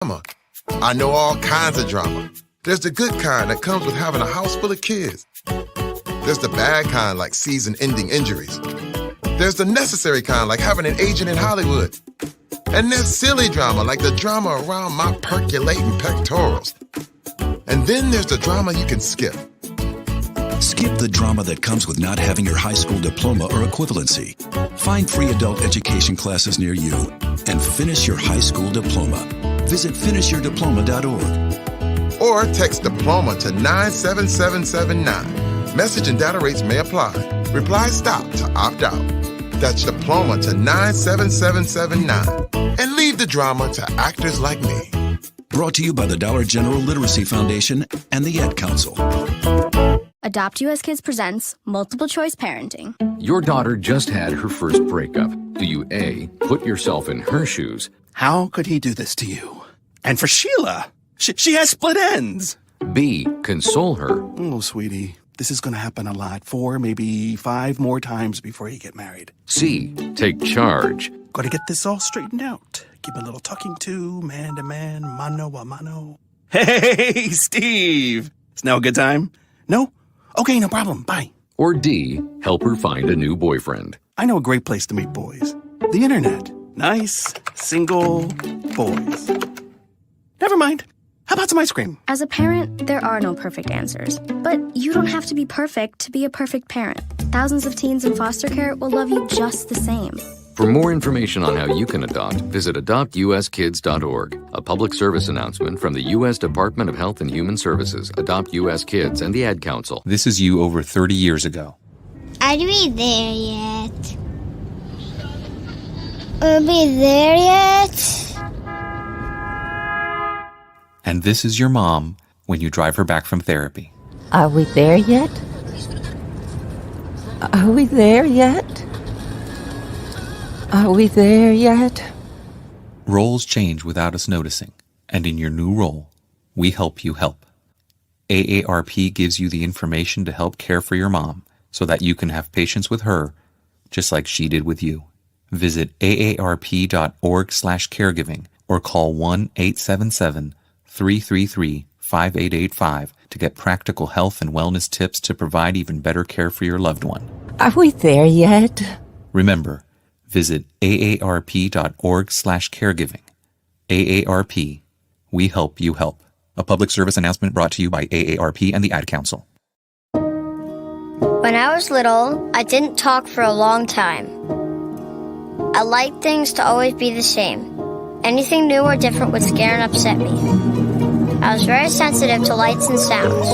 I know all kinds of drama. There's the good kind that comes with having a house full of kids. There's the bad kind like season-ending injuries. There's the necessary kind like having an agent in Hollywood. And there's silly drama like the drama around my percolating pectorals. And then there's the drama you can skip. Skip the drama that comes with not having your high school diploma or equivalency. Find free adult education classes near you and finish your high school diploma. Visit finishyourdiploma.org. Or text diploma to 97779. Message and data rates may apply. Reply STOP to opt out. That's diploma to 97779. And leave the drama to actors like me. Brought to you by the Dollar General Literacy Foundation and the Ad Council. Adopt US Kids presents Multiple Choice Parenting. Your daughter just had her first breakup. Do you A, put yourself in her shoes? How could he do this to you? And for Sheila, she has split ends. B, console her? Oh, sweetie, this is going to happen a lot. 4, maybe 5 more times before you get married. C, take charge? Got to get this all straightened out. Give a little talking to, man to man, mano a mano. Hey, Steve! It's now a good time? No? Okay, no problem. Bye. Or D, help her find a new boyfriend? I know a great place to meet boys. The internet. Nice, single boys. Never mind. How about some ice cream? As a parent, there are no perfect answers. But you don't have to be perfect to be a perfect parent. Thousands of teens in foster care will love you just the same. For more information on how you can adopt, visit adoptuskids.org. A public service announcement from the U.S. Department of Health and Human Services, Adopt U.S. Kids, and the Ad Council. This is you over 30 years ago. Are we there yet? Are we there yet? And this is your mom when you drive her back from therapy. Are we there yet? Are we there yet? Are we there yet? Roles change without us noticing, and in your new role, we help you help. AARP gives you the information to help care for your mom so that you can have patience with her, just like she did with you. Visit aarp.org/caregiving or call 1-877-333-5885 to get practical health and wellness tips to provide even better care for your loved one. Are we there yet? Remember, visit aarp.org/caregiving. AARP, we help you help. A public service announcement brought to you by AARP and the Ad Council. When I was little, I didn't talk for a long time. I liked things to always be the same. Anything new or different would scare and upset me. I was very sensitive to lights and sounds.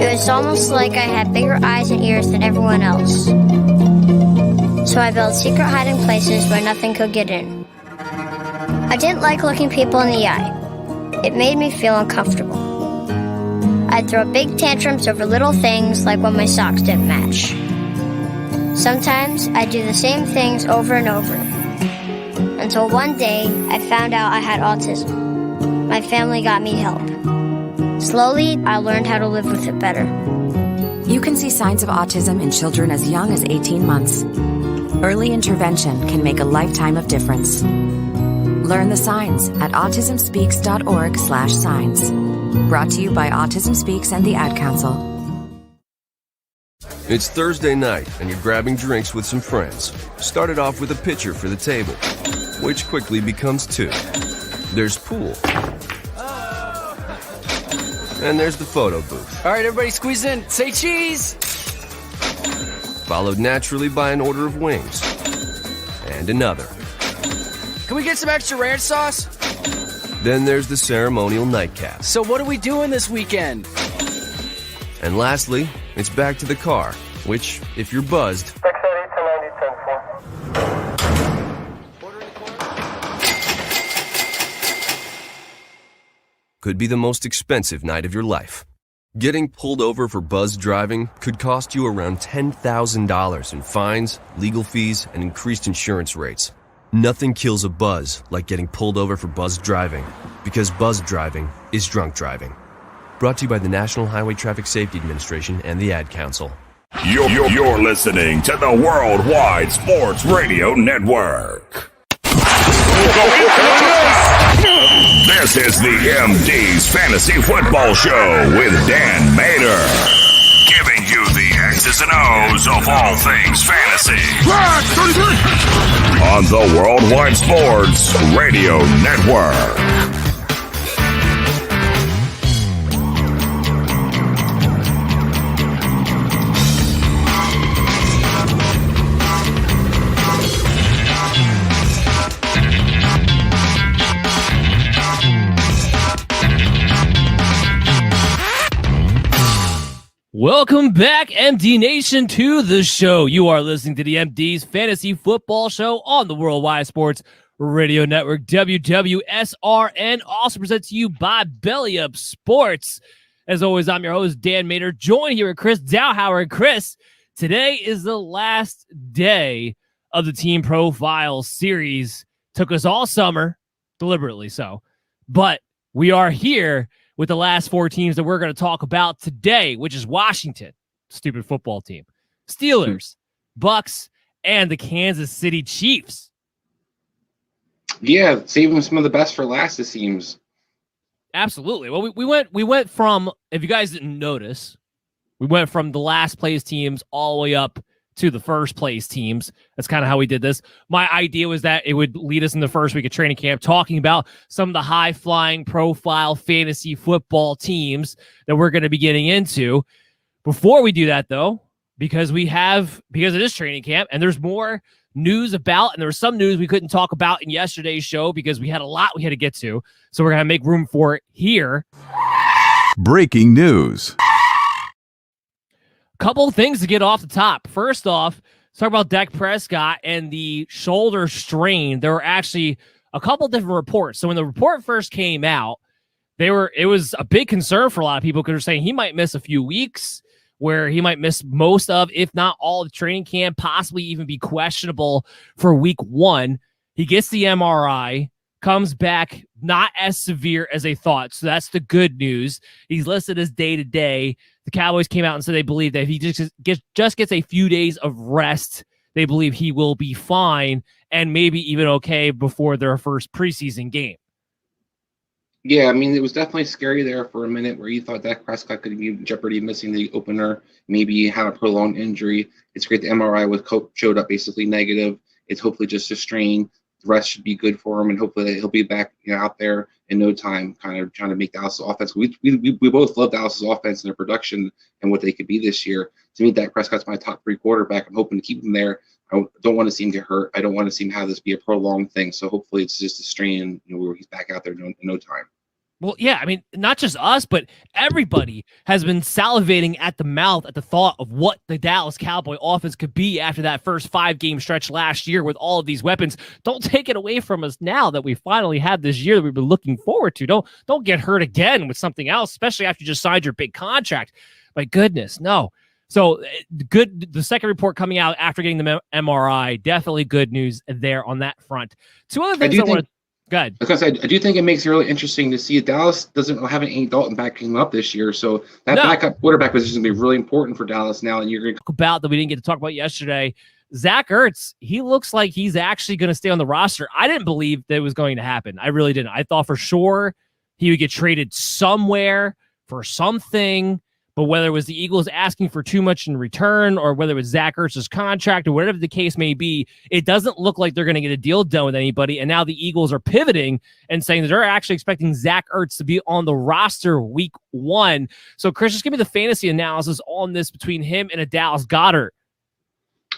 It was almost like I had bigger eyes and ears than everyone else. So I built secret hiding places where nothing could get in. I didn't like looking people in the eye. It made me feel uncomfortable. I'd throw big tantrums over little things like when my socks didn't match. Sometimes I'd do the same things over and over. Until one day, I found out I had autism. My family got me help. Slowly, I learned how to live with it better. You can see signs of autism in children as young as 18 months. Early intervention can make a lifetime of difference. Learn the signs at autismspeaks.org/signs. Brought to you by Autism Speaks and the Ad Council. It's Thursday night, and you're grabbing drinks with some friends. Started off with a pitcher for the table, which quickly becomes 2. There's pool. And there's the photo booth. All right, everybody squeeze in. Say cheese! Followed naturally by an order of wings. And another. Can we get some extra ranch sauce? Then there's the ceremonial nightcap. So what are we doing this weekend? And lastly, it's back to the car, which, if you're buzzed, could be the most expensive night of your life. Getting pulled over for buzzed driving could cost you around $10,000 in fines, legal fees, and increased insurance rates. Nothing kills a buzz like getting pulled over for buzzed driving, because buzzed driving is drunk driving. Brought to you by the National Highway Traffic Safety Administration and the Ad Council. You're listening to the Worldwide Sports Radio Network. This is the MD's Fantasy Football Show with Dan Mater, giving you the X's and O's of all things fantasy on the Worldwide Sports Radio Network. Welcome back, MD Nation, to the show. You are listening to the MD's Fantasy Football Show on the Worldwide Sports Radio Network, WWSRN, also presented to you by Belly Up Sports. As always, I'm your host, Dan Mater, joined here with Chris Dowhauer. Chris, today is the last day of the Team Profile series. Took us all summer, deliberately so, but we are here with the last four teams that we're going to talk about today, which is Washington, stupid football team, Steelers, Bucks, and the Kansas City Chiefs. Yeah, saving some of the best for last, it seems. Absolutely. Well, we went from, if you guys didn't notice, we went from the last place teams all the way up to the first place teams. That's kind of how we did this. My idea was that it would lead us in the first week of training camp talking about some of the high-flying profile fantasy football teams that we're going to be getting into. Before we do that, though, because it is training camp and there's more news about, and there was some news we couldn't talk about in yesterday's show because we had a lot we had to get to. So we're going to make room for it here. Breaking news. Couple of things to get off the top. First off, let's talk about Dak Prescott and the shoulder strain. There were actually a couple different reports. So when the report first came out, it was a big concern for a lot of people because they're saying he might miss a few weeks, where he might miss most of, if not all, of the training camp, possibly even be questionable for week one. He gets the MRI, comes back not as severe as they thought. So that's the good news. He's listed as day-to-day. The Cowboys came out and said they believe that if he just gets a few days of rest, they believe he will be fine and maybe even okay before their first preseason game. Yeah, I mean, it was definitely scary there for a minute where you thought Dak Prescott could be in jeopardy of missing the opener, maybe have a prolonged injury. It's great the MRI showed up basically negative. It's hopefully just a strain. The rest should be good for him, and hopefully he'll be back out there in no time, kind of trying to make Dallas' offense. We both love Dallas' offense and their production and what they could be this year. To me, Dak Prescott's my top three quarterback. I'm hoping to keep him there. I don't want to see him get hurt. I don't want to see him have this be a prolonged thing. So hopefully it's just a strain, where he's back out there in no time. Well, yeah, I mean, not just us, but everybody has been salivating at the mouth at the thought of what the Dallas Cowboy offense could be after that first 5-game stretch last year with all of these weapons. Don't take it away from us now that we finally have this year that we've been looking forward to. Don't get hurt again with something else, especially after you just signed your big contract. My goodness, no. So good. The second report coming out after getting the MRI, definitely good news there on that front. Two other things I want to... Go ahead. Because I do think it makes it really interesting to see Dallas doesn't have an Andy Dalton backing up this year. So that backup quarterback position is going to be really important for Dallas now. And you're going to talk about that we didn't get to talk about yesterday. Zach Ertz, he looks like he's actually going to stay on the roster. I didn't believe that it was going to happen. I really didn't. I thought for sure he would get traded somewhere for something. But whether it was the Eagles asking for too much in return or whether it was Zach Ertz's contract or whatever the case may be, it doesn't look like they're going to get a deal done with anybody. And now the Eagles are pivoting and saying that they're actually expecting Zach Ertz to be on the roster week one. So, Chris, just give me the fantasy analysis on this between him and a Dallas Goedert.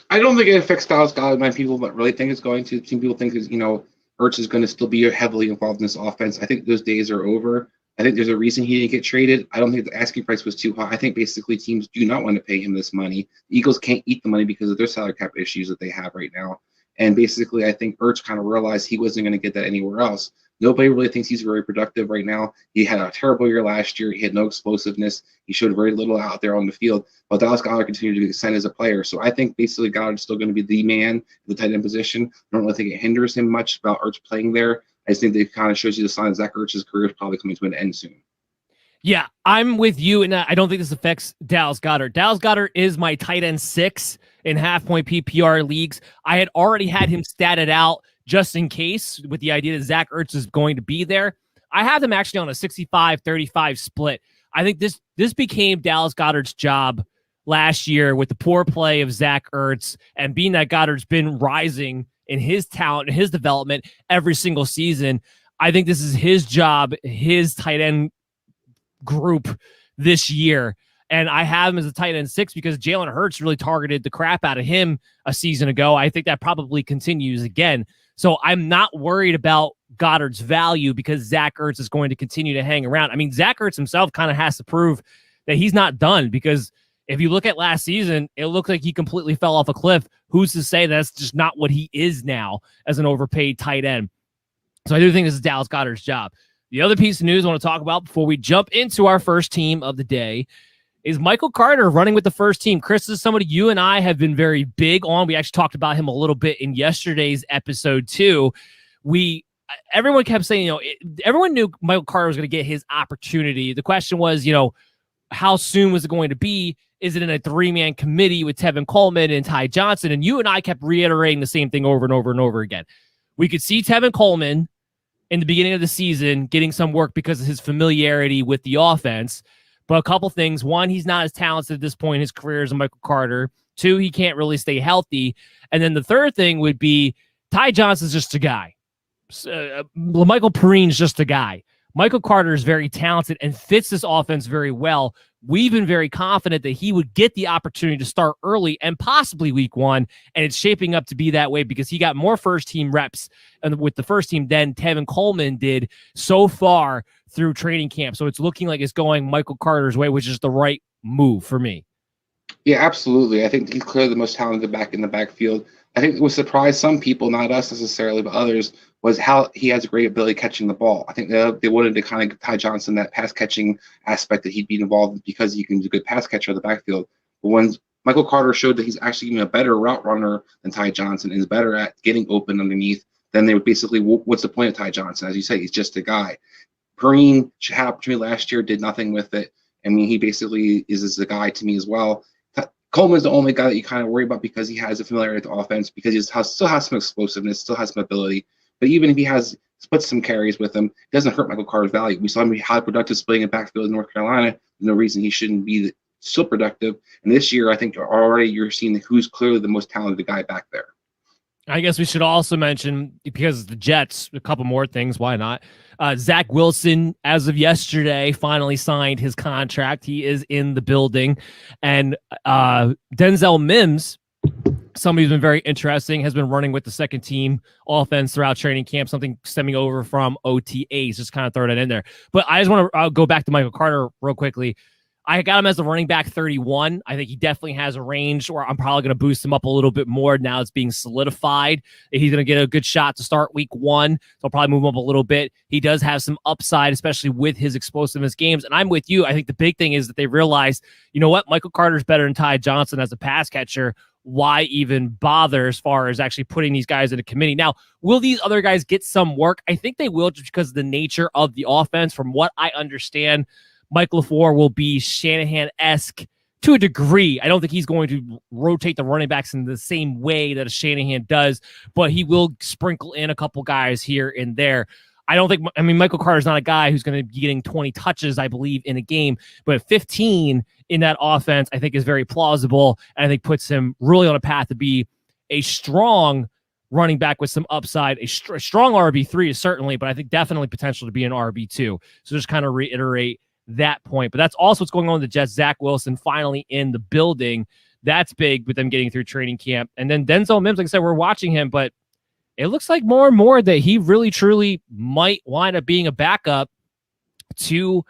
I don't think it affects Dallas Goedert. Many people but really think it's going to. Some people think Ertz is going to still be heavily involved in this offense. I think those days are over. I think there's a reason he didn't get traded. I don't think the asking price was too high. I think basically teams do not want to pay him this money. The Eagles can't eat the money because of their salary cap issues that they have right now. And basically, I think Ertz kind of realized he wasn't going to get that anywhere else. Nobody really thinks he's very productive right now. He had a terrible year last year. He had no explosiveness. He showed very little out there on the field. But Dallas Goedert continued to ascend as a player. So I think basically Goedert's still going to be the man in the tight end position. I don't really think it hinders him much about Ertz playing there. I just think it kind of shows you the sign Zach Ertz's career is probably coming to an end soon. Yeah, I'm with you, and I don't think this affects Dallas Goedert. Dallas Goedert is my tight end 6 in half-point PPR leagues. I had already had him statted out just in case with the idea that Zach Ertz is going to be there. I have them actually on a 65-35 split. I think this became Dallas Goedert's job last year with the poor play of Zach Ertz, and being that Goddard's been rising in his talent and his development every single season. I think this is his job, his tight end group this year. And I have him as a tight end 6 because Jalen Hurts really targeted the crap out of him a season ago. I think that probably continues again. So I'm not worried about Goddard's value because Zach Ertz is going to continue to hang around. I mean, Zach Ertz himself kind of has to prove that he's not done, because if you look at last season, it looked like he completely fell off a cliff. Who's to say that's just not what he is now as an overpaid tight end? So I do think this is Dallas Goedert's job. The other piece of news I want to talk about before we jump into our first team of the day is Michael Carter running with the first team. Chris, this is somebody you and I have been very big on. We actually talked about him a little bit in yesterday's episode too. Everyone kept saying, everyone knew Michael Carter was going to get his opportunity. The question was, how soon was it going to be? Is it in a 3-man committee with Tevin Coleman and Ty Johnson? And you and I kept reiterating the same thing over and over and over again. We could see Tevin Coleman in the beginning of the season getting some work because of his familiarity with the offense. But a couple things. One, he's not as talented at this point in his career as Michael Carter. 2, he can't really stay healthy. And then the third thing would be Ty Johnson's just a guy. Michael Perrine's just a guy. Michael Carter is very talented and fits this offense very well. We've been very confident that he would get the opportunity to start early and possibly week 1, and it's shaping up to be that way because he got more first-team reps with the first team than Tevin Coleman did so far through training camp. So it's looking like it's going Michael Carter's way, which is the right move for me. Yeah, absolutely. I think he's clearly the most talented back in the backfield. I think what surprised some people, not us necessarily, but others, was how he has a great ability catching the ball. I think they wanted to kind of give Ty Johnson that pass catching aspect that he'd be involved in because he can be a good pass catcher in the backfield. But when Michael Carter showed that he's actually even a better route runner than Ty Johnson and is better at getting open underneath, then they would basically, what's the point of Ty Johnson? As you say, he's just a guy. Perrine had opportunity last year, did nothing with it. I mean, he basically is a guy to me as well. Coleman's the only guy that you kind of worry about because he has a familiarity with the offense, because he still has some explosiveness, still has some ability. But even if he splits some carries with him, it doesn't hurt Michael Carter's value. We saw him be highly productive splitting in backfield in North Carolina. There's no reason he shouldn't be still productive. And this year, I think already you're seeing who's clearly the most talented guy back there. I guess we should also mention, because the Jets, a couple more things. Why not? Zach Wilson, as of yesterday, finally signed his contract. He is in the building. And Denzel Mims, somebody who's been very interesting, has been running with the second team offense throughout training camp, something stemming over from OTAs. Just kind of throw that in there. But I just want to go back to Michael Carter real quickly. I got him as a running back 31. I think he definitely has a range where I'm probably going to boost him up a little bit more. Now it's being solidified. He's going to get a good shot to start week 1. So I'll probably move him up a little bit. He does have some upside, especially with his explosiveness games. And I'm with you. I think the big thing is that they realized, you know what? Michael Carter's better than Ty Johnson as a pass catcher. Why even bother as far as actually putting these guys in a committee? Now, will these other guys get some work? I think they will, just because of the nature of the offense. From what I understand, Mike LaFleur will be Shanahan-esque to a degree. I don't think he's going to rotate the running backs in the same way that a Shanahan does, but he will sprinkle in a couple guys here and there. Michael Carter's not a guy who's going to be getting 20 touches, I believe, in a game, but 15 in that offense, I think, is very plausible, and I think puts him really on a path to be a strong running back with some upside. A strong RB3 is certainly, but I think definitely potential to be an RB2. So just kind of reiterate that point. But that's also what's going on with the Jets. Zach Wilson finally in the building. That's big with them getting through training camp. And then Denzel Mims, like I said, we're watching him, but it looks like more and more that he really truly might wind up being a backup to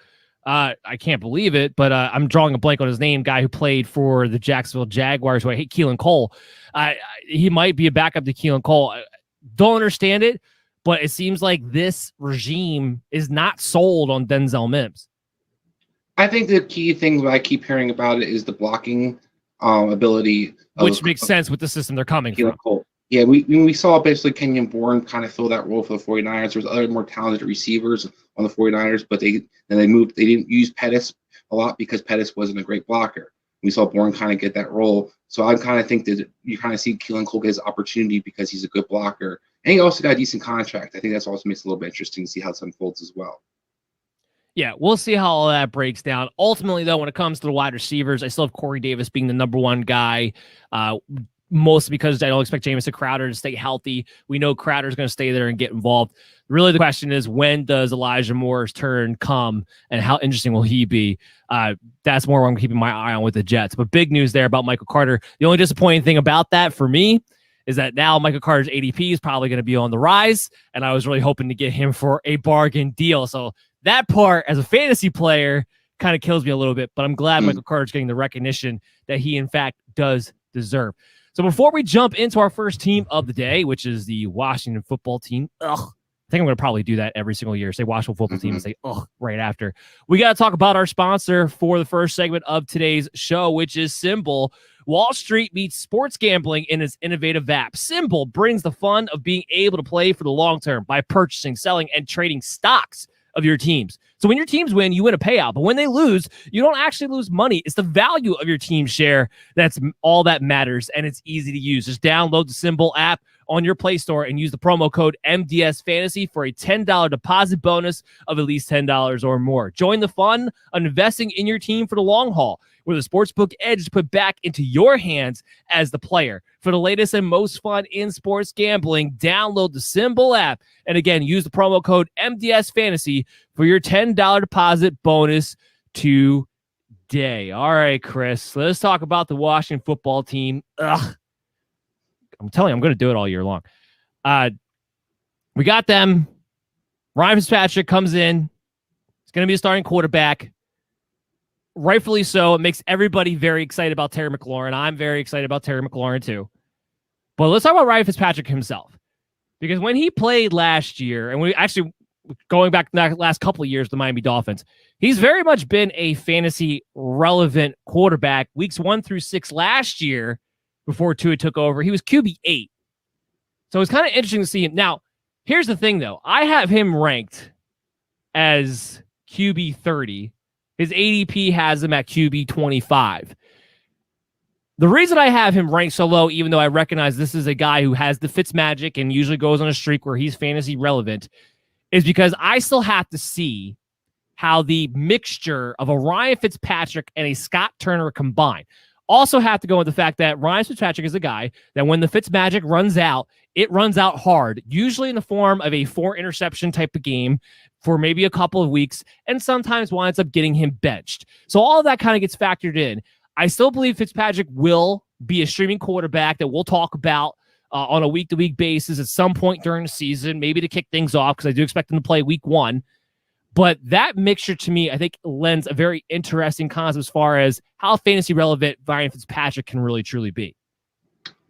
I can't believe it, but I'm drawing a blank on his name, guy who played for the Jacksonville Jaguars, who I hate, Keelan Cole. He might be a backup to Keelan Cole. Don't understand it, but it seems like this regime is not sold on Denzel Mims. I think the key thing that I keep hearing about it is the blocking ability. Which makes sense with the system they're coming from. Cole. Yeah, we saw basically Kenyon Bourne kind of fill that role for the 49ers. There was other more talented receivers on the 49ers, but they didn't use Pettis a lot because Pettis wasn't a great blocker. We saw Bourne kind of get that role. So I kind of think that you kind of see Keelan Cole get his opportunity because he's a good blocker. And he also got a decent contract. I think that's also makes it a little bit interesting to see how this unfolds as well. Yeah, we'll see how all that breaks down. Ultimately, though, when it comes to the wide receivers, I still have Corey Davis being the number one guy, mostly because I don't expect Jamison Crowder to stay healthy. We know Crowder's going to stay there and get involved. Really, the question is, when does Elijah Moore's turn come, and how interesting will he be? That's more what I'm keeping my eye on with the Jets. But big news there about Michael Carter. The only disappointing thing about that for me is that now Michael Carter's ADP is probably going to be on the rise, and I was really hoping to get him for a bargain deal. So that part, as a fantasy player, kind of kills me a little bit, but I'm glad Michael Carter's getting the recognition that he, in fact, does deserve. So before we jump into our first team of the day, which is the Washington football team, I think I'm going to probably do that every single year. Say Washington football team and say, right after. We got to talk about our sponsor for the first segment of today's show, which is Symbol. Wall Street meets sports gambling in its innovative app. Symbol brings the fun of being able to play for the long term by purchasing, selling, and trading stocks of your teams. So when your teams win, you win a payout. But when they lose, you don't actually lose money. It's the value of your team share that's all that matters, and it's easy to use. Just download the Symbol app on your Play Store and use the promo code MDS Fantasy for a $10 deposit bonus of at least $10 or more. Join the fun of investing in your team for the long haul, where the sportsbook edge is put back into your hands as the player. For the latest and most fun in sports gambling, download the Symbol app. And again, use the promo code MDS Fantasy for your $10 deposit bonus today. All right, Chris, let's talk about the Washington football team. I'm telling you, I'm going to do it all year long. We got them. Ryan Fitzpatrick comes in. He's going to be a starting quarterback. Rightfully so. It makes everybody very excited about Terry McLaurin. I'm very excited about Terry McLaurin too. But let's talk about Ryan Fitzpatrick himself. Because when he played last year, and we actually, going back the last couple of years, the Miami Dolphins, he's very much been a fantasy relevant quarterback. Weeks 1 through 6 last year, before Tua took over, he was QB8. So it's kind of interesting to see him. Now, here's the thing, though. I have him ranked as QB30. His ADP has him at QB25. The reason I have him ranked so low, even though I recognize this is a guy who has the Fitzmagic and usually goes on a streak where he's fantasy relevant, is because I still have to see how the mixture of a Ryan Fitzpatrick and a Scott Turner combine. Also have to go with the fact that Ryan Fitzpatrick is a guy that when the Fitzmagic runs out, it runs out hard, usually in the form of a 4-interception type of game for maybe a couple of weeks, and sometimes winds up getting him benched. So all of that kind of gets factored in. I still believe Fitzpatrick will be a streaming quarterback that we'll talk about on a week-to-week basis at some point during the season, maybe to kick things off, because I do expect him to play week 1. But that mixture, to me, I think lends a very interesting concept as far as how fantasy relevant Ryan Fitzpatrick can really, truly be.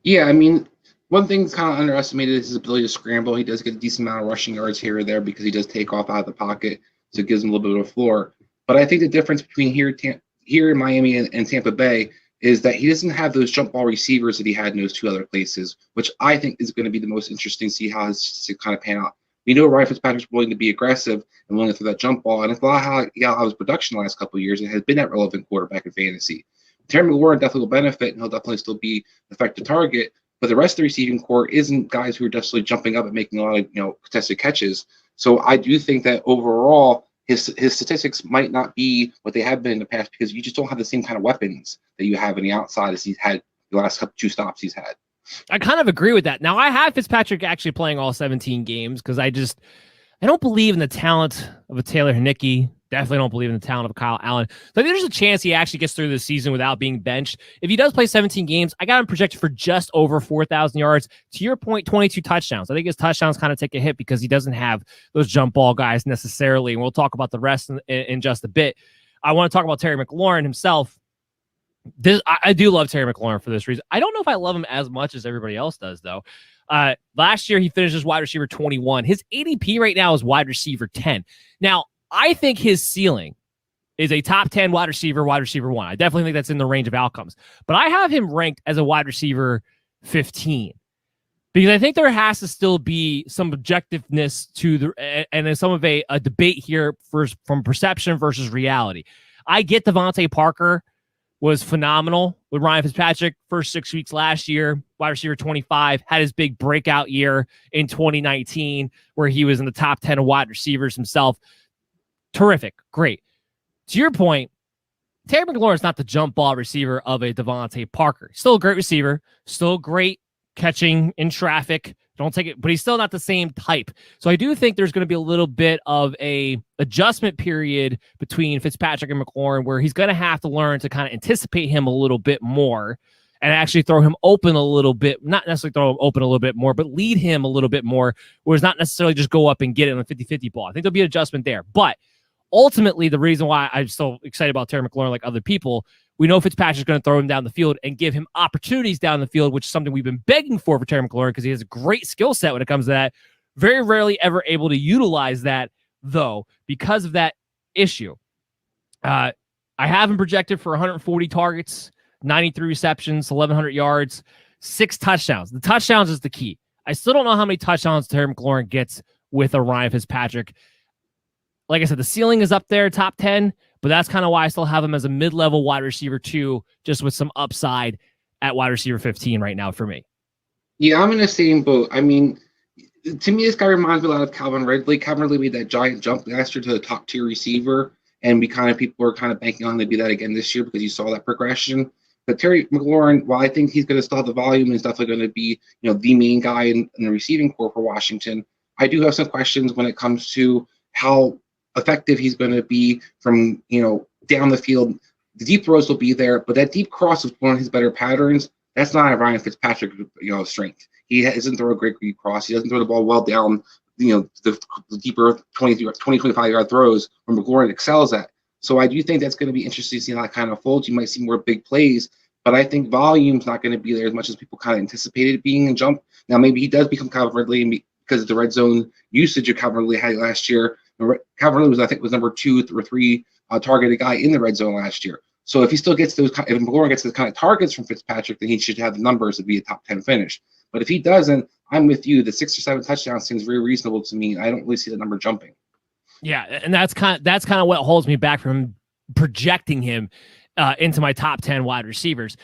Yeah, I mean, one thing that's kind of underestimated is his ability to scramble. He does get a decent amount of rushing yards here or there because he does take off out of the pocket, so it gives him a little bit of a floor. But I think the difference between here in Miami and Tampa Bay is that he doesn't have those jump ball receivers that he had in those two other places, which I think is going to be the most interesting to see how his kind of pan out. We know Ryan Fitzpatrick's willing to be aggressive and willing to throw that jump ball, and it's a lot how he got his production the last couple of years. It has been that relevant quarterback in fantasy. Terry McLaurin definitely will benefit, and he'll definitely still be an effective target. But the rest of the receiving core isn't guys who are necessarily jumping up and making a lot of contested catches. So I do think that overall his statistics might not be what they have been in the past because you just don't have the same kind of weapons that you have in the outside as he's had the last two stops he's had. I kind of agree with that. Now, I have Fitzpatrick actually playing all 17 games because I don't believe in the talent of a Taylor Heinicke. Definitely don't believe in the talent of Kyle Allen. So I think there's a chance he actually gets through the season without being benched. If he does play 17 games, I got him projected for just over 4,000 yards. To your point, 22 touchdowns. I think his touchdowns kind of take a hit because he doesn't have those jump ball guys necessarily. And we'll talk about the rest in just a bit. I want to talk about Terry McLaurin himself. I do love Terry McLaurin for this reason. I don't know if I love him as much as everybody else does, though. Last year, he finished as wide receiver 21. His ADP right now is wide receiver 10. Now, I think his ceiling is a top 10 wide receiver 1. I definitely think that's in the range of outcomes. But I have him ranked as a wide receiver 15 because I think there has to still be some objectiveness to and then some of a debate here from perception versus reality. I get Devontae Parker was phenomenal with Ryan Fitzpatrick. First 6 weeks last year, wide receiver 25, had his big breakout year in 2019 where he was in the top 10 of wide receivers himself. Terrific. Great. To your point, Terry McLaurin is not the jump ball receiver of a Devontae Parker. Still a great receiver, still great catching in traffic. Don't take it, but he's still not the same type. So I do think there's going to be a little bit of a adjustment period between Fitzpatrick and McLaurin where he's going to have to learn to kind of anticipate him a little bit more and actually throw him open a little bit, not necessarily throw him open a little bit more, but lead him a little bit more, whereas not necessarily just go up and get it on a 50-50 ball. I think there'll be an adjustment there. But ultimately, the reason why I'm so excited about Terry McLaurin like other people, we know Fitzpatrick's going to throw him down the field and give him opportunities down the field, which is something we've been begging for Terry McLaurin because he has a great skill set when it comes to that. Very rarely ever able to utilize that, though, because of that issue. I have him projected for 140 targets, 93 receptions, 1,100 yards, 6 touchdowns. The touchdowns is the key. I still don't know how many touchdowns Terry McLaurin gets with a Ryan Fitzpatrick. Like I said, the ceiling is up there, top 10, but that's kind of why I still have him as a mid-level wide receiver 2, just with some upside at wide receiver 15 right now for me. Yeah, I'm in the same boat. I mean, to me, this guy reminds me a lot of Calvin Ridley. Calvin Ridley made that giant jump last year to the top-tier receiver, and people are kind of banking on him to do that again this year because you saw that progression. But Terry McLaurin, while I think he's going to still have the volume and he's definitely going to be, the main guy in the receiving corps for Washington, I do have some questions when it comes to how effective he's going to be from, down the field. The deep throws will be there, but that deep cross is one of his better patterns. That's not a Ryan Fitzpatrick, strength. He doesn't throw a great cross. He doesn't throw the ball well down, the deeper 20, 25-yard throws where McLaurin excels at. So I do think that's going to be interesting to see how that kind of folds. You might see more big plays, but I think volume's not going to be there as much as people kind of anticipated it being in jump. Now, maybe he does become Calvin Ridley because of the red zone usage of Calvin Ridley had last year. Calvin Ridley was number 2 or 3 targeted guy in the red zone last year. So if he still gets if McLaurin gets those kind of targets from Fitzpatrick, then he should have the numbers to be a top 10 finish. But if he doesn't, I'm with you. The 6 or 7 touchdowns seems very reasonable to me. I don't really see the number jumping. Yeah, and that's kind of what holds me back from projecting him into my top 10 wide receivers.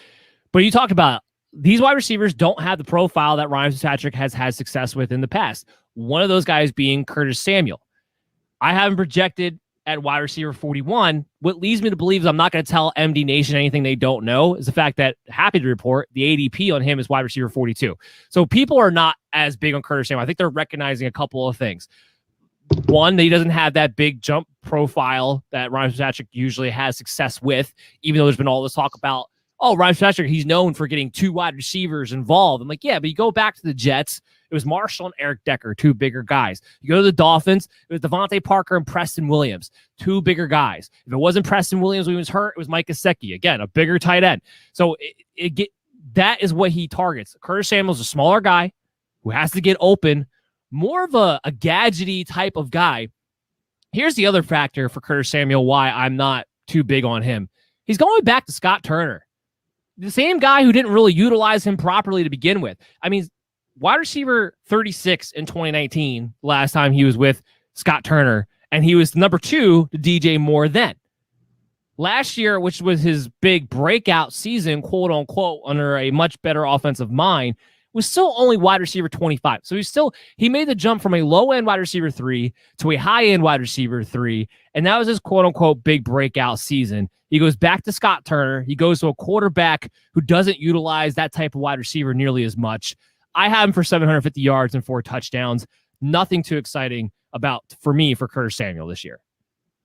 But you talked about these wide receivers don't have the profile that Ryan Fitzpatrick has had success with in the past. One of those guys being Curtis Samuel. I haven't projected at wide receiver 41. What leads me to believe is I'm not going to tell MD Nation anything they don't know is the fact that, happy to report, the ADP on him is wide receiver 42. So people are not as big on Curtis Samuel. I think they're recognizing a couple of things. One, that he doesn't have that big jump profile that Ryan Fitzpatrick usually has success with, even though there's been all this talk about, Ryan Fitzpatrick, he's known for getting 2 wide receivers involved. I'm like, yeah, but you go back to the Jets, it was Marshall and Eric Decker, 2 bigger guys. You go to the Dolphins, it was Devontae Parker and Preston Williams, 2 bigger guys. If it wasn't Preston Williams when he was hurt, it was Mike Gesicki, again, a bigger tight end. So that is what he targets. Curtis Samuel's a smaller guy who has to get open, more of a gadgety type of guy. Here's the other factor for Curtis Samuel why I'm not too big on him. He's going back to Scott Turner, the same guy who didn't really utilize him properly to begin with. I mean, wide receiver 36 in 2019, last time he was with Scott Turner, and he was number 2 to DJ Moore then. Last year, which was his big breakout season, quote unquote, under a much better offensive mind, was still only wide receiver 25. So he made the jump from a low-end wide receiver 3 to a high-end wide receiver 3, and that was his quote-unquote big breakout season. He goes back to Scott Turner. He goes to a quarterback who doesn't utilize that type of wide receiver nearly as much. I have him for 750 yards and 4 touchdowns. Nothing too exciting for me for Curtis Samuel this year.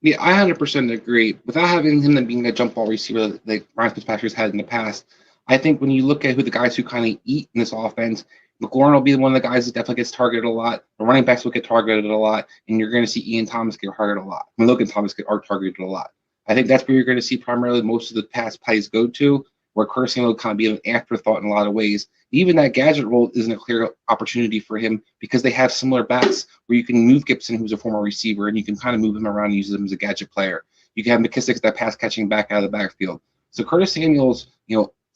Yeah, I 100% agree. Without having him being a jump ball receiver like Ryan Fitzpatrick's had in the past, I think when you look at who the guys who kind of eat in this offense, McLaurin will be one of the guys that definitely gets targeted a lot. The running backs will get targeted a lot, and you're going to see Ian Thomas get targeted a lot. Logan Thomas get targeted a lot. I think that's where you're going to see primarily most of the pass plays go to, where Curtis Samuel will kind of be an afterthought in a lot of ways. Even that gadget role isn't a clear opportunity for him because they have similar backs where you can move Gibson, who's a former receiver, and you can kind of move him around and use him as a gadget player. You can have McKissick, that pass catching back out of the backfield. So Curtis Samuel's,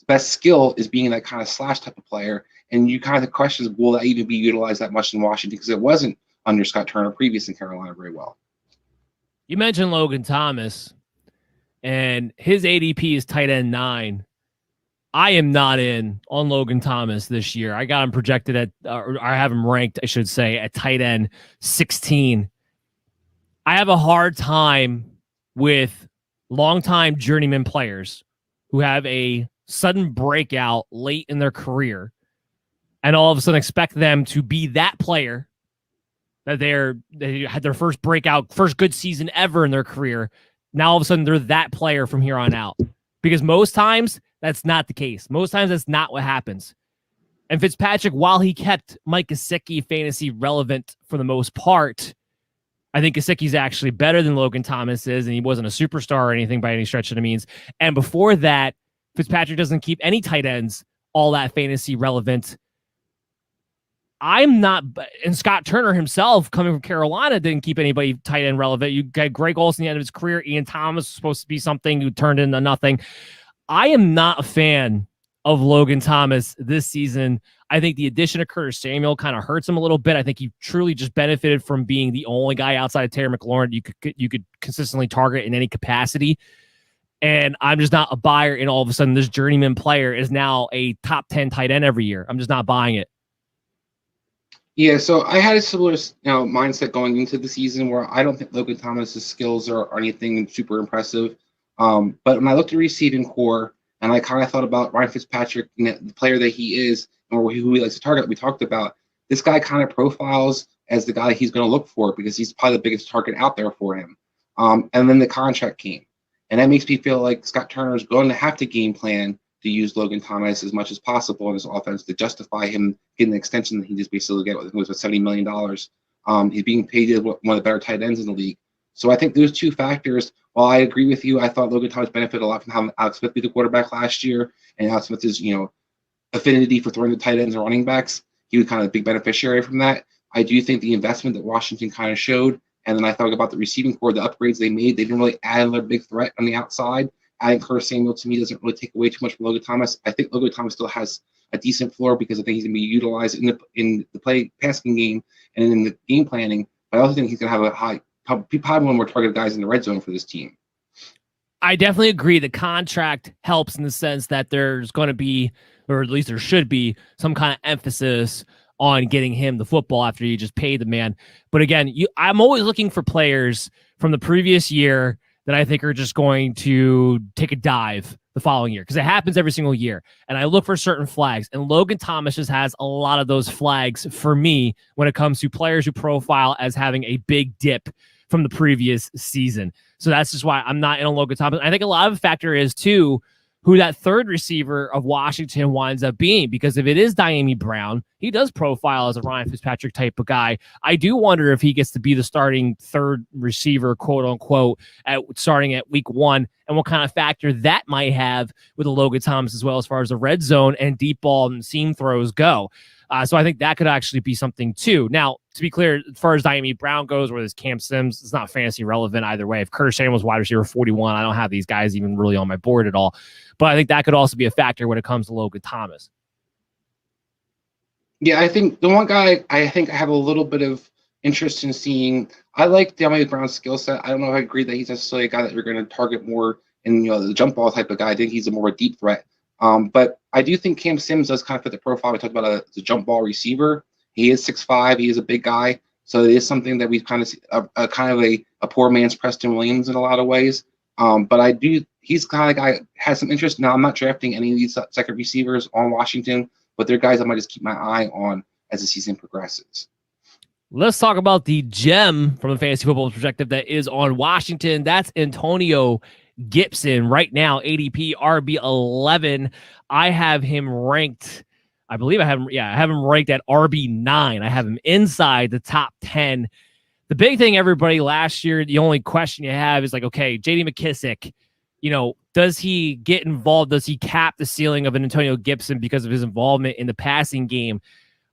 best skill is being that kind of slash type of player. And you kind of question, will that even be utilized that much in Washington? Because it wasn't under Scott Turner previous in Carolina very well. You mentioned Logan Thomas. and his ADP is tight end 9. I am not in on Logan Thomas this year. I got him projected at, or I have him ranked, I should say, at tight end 16. I have a hard time with longtime journeyman players who have a sudden breakout late in their career and all of a sudden expect them to be that player that they had their first breakout, first good season ever in their career. Now all of a sudden they're that player from here on out. Because most times that's not the case. Most times that's not what happens. And Fitzpatrick, while he kept Mike Gesicki fantasy relevant for the most part, I think Gesicki's actually better than Logan Thomas is, and he wasn't a superstar or anything by any stretch of the means. And before that, Fitzpatrick doesn't keep any tight ends all that fantasy relevant. I'm not, and Scott Turner himself, coming from Carolina, didn't keep anybody tight end relevant. You got Greg Olsen at the end of his career. Ian Thomas was supposed to be something who turned into nothing. I am not a fan of Logan Thomas this season. I think the addition of Curtis Samuel kind of hurts him a little bit. I think he truly just benefited from being the only guy outside of Terry McLaurin you could consistently target in any capacity. And I'm just not a buyer. And all of a sudden, this journeyman player is now a top 10 tight end every year. I'm just not buying it. Yeah, so I had a similar mindset going into the season where I don't think Logan Thomas's skills are anything super impressive. But when I looked at receiving core and I kind of thought about Ryan Fitzpatrick, the player that he is, or who he likes to target, we talked about, this guy kind of profiles as the guy he's going to look for because he's probably the biggest target out there for him. And then the contract came. And that makes me feel like Scott Turner is going to have to game plan to use Logan Thomas as much as possible in his offense to justify him getting the extension that he just basically got. I think it was $70 million. He's being paid as one of the better tight ends in the league. So I think those two factors, while I agree with you, I thought Logan Thomas benefited a lot from having Alex Smith be the quarterback last year, and Alex Smith's, affinity for throwing the tight ends and running backs. He was kind of a big beneficiary from that. I do think the investment that Washington kind of showed, and then I thought about the receiving core, the upgrades they made, they didn't really add another big threat on the outside. Adding Curtis Samuel to me doesn't really take away too much from Logan Thomas. I think Logan Thomas still has a decent floor because I think he's going to be utilized in the passing game and in the game planning. But I also think he's going to have a high, probably one of the more targeted guys in the red zone for this team. I definitely agree. The contract helps in the sense that there's going to be, or at least there should be, some kind of emphasis on getting him the football after you just pay the man. But again, I'm always looking for players from the previous year that I think are just going to take a dive the following year, because it happens every single year. And I look for certain flags, and Logan Thomas just has a lot of those flags for me when it comes to players who profile as having a big dip from the previous season. So that's just why I'm not in on Logan Thomas. I think a lot of a factor is, too, who that third receiver of Washington winds up being, because if it is Dyami Brown, he does profile as a Ryan Fitzpatrick type of guy. I do wonder if he gets to be the starting third receiver, quote unquote, starting at week 1, and what kind of factor that might have with a Logan Thomas as well, as far as the red zone and deep ball and seam throws go. So I think that could actually be something too. Now, to be clear, as far as Dyami Brown goes, or this Cam Sims, it's not fantasy relevant either way. If Curtis Samuel's wide receiver 41, I don't have these guys even really on my board at all. But I think that could also be a factor when it comes to Logan Thomas. Yeah, I think the one guy I have a little bit of interest in seeing, I like Dyami Brown's skill set. I don't know if I agree that he's necessarily a guy that you're going to target more in the jump ball type of guy. I think he's a more deep threat. But I do think Cam Sims does kind of fit the profile. We talked about the jump ball receiver. He is 6'5". He is a big guy. So it is something that we've kind of a poor man's Preston Williams in a lot of ways. But he's kind of a guy that has some interest. Now, I'm not drafting any of these second receivers on Washington, but they're guys I might just keep my eye on as the season progresses. Let's talk about the gem from a fantasy football perspective that is on Washington. That's Antonio Gibson right now, ADP RB11. I have him ranked, I believe I have him ranked at RB9. I have him inside the top 10. The big thing, everybody, last year, the only question you have is like, okay, JD McKissic, does he get involved? Does he cap the ceiling of an Antonio Gibson because of his involvement in the passing game?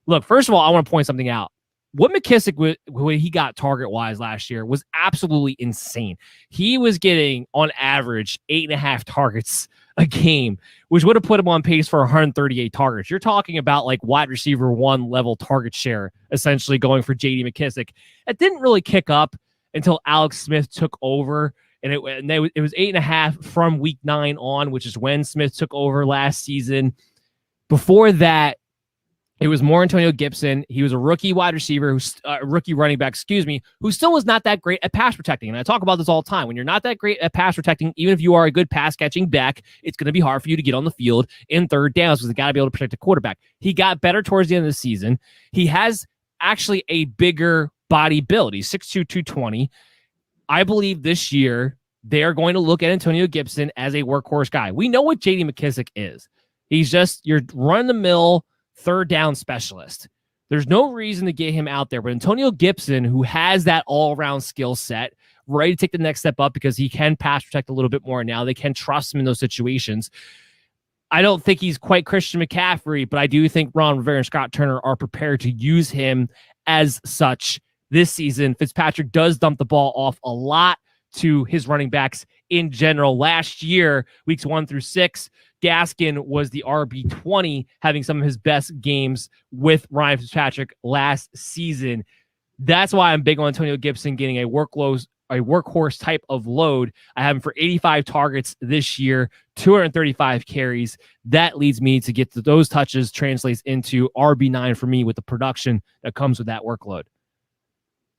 Look, first of all, I want to point something out. What McKissic, when he got target-wise last year, was absolutely insane. He was getting, on average, 8.5 targets a game, which would have put him on pace for 138 targets. You're talking about like wide receiver 1 level target share, essentially going for J.D. McKissic. It didn't really kick up until Alex Smith took over And it was 8.5 from week 9 on, which is when Smith took over last season. Before that, it was more Antonio Gibson. He was a rookie wide receiver, rookie running back, who still was not that great at pass protecting. And I talk about this all the time. When you're not that great at pass protecting, even if you are a good pass catching back, it's going to be hard for you to get on the field in third downs because you got to be able to protect the quarterback. He got better towards the end of the season. He has actually a bigger body build. He's 6'2", 220. I believe this year they are going to look at Antonio Gibson as a workhorse guy. We know what J.D. McKissic is. He's just your run-of-the-mill third down specialist. There's no reason to get him out there, but Antonio Gibson, who has that all-around skill set, ready to take the next step up because he can pass protect a little bit more now. They can trust him in those situations. I don't think he's quite Christian McCaffrey, but I do think Ron Rivera and Scott Turner are prepared to use him as such this season. Fitzpatrick does dump the ball off a lot to his running backs in general. Last year, weeks 1 through 6, Gaskin was the RB20, having some of his best games with Ryan Fitzpatrick last season. That's why I'm big on Antonio Gibson getting a workhorse type of load. I have him for 85 targets this year, 235 carries. That leads me to get to those touches, translates into RB9 for me with the production that comes with that workload.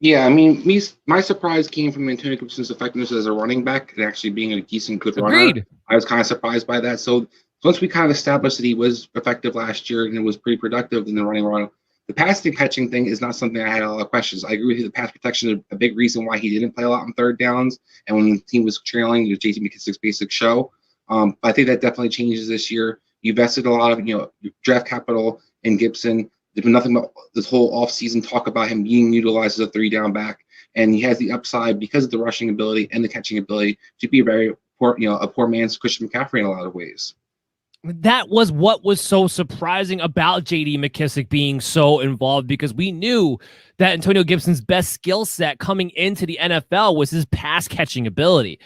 Yeah, I mean, my surprise came from Antonio Gibson's effectiveness as a running back and actually being a decent, good runner. I was kind of surprised by that. So once we kind of established that he was effective last year and it was pretty productive in the running run, the passing catching thing is not something I had a lot of questions. I agree with you. The pass protection is a big reason why he didn't play a lot on third downs. And when the team was trailing, it was J.D. McKissic's basic show. But I think that definitely changes this year. You invested a lot of draft capital in Gibson. There's been nothing but this whole offseason talk about him being utilized as a 3-down back, and he has the upside because of the rushing ability and the catching ability to be a very poor, a poor man's Christian McCaffrey in a lot of ways. That was what was so surprising about J.D. McKissic being so involved, because we knew that Antonio Gibson's best skill set coming into the NFL was his pass catching ability,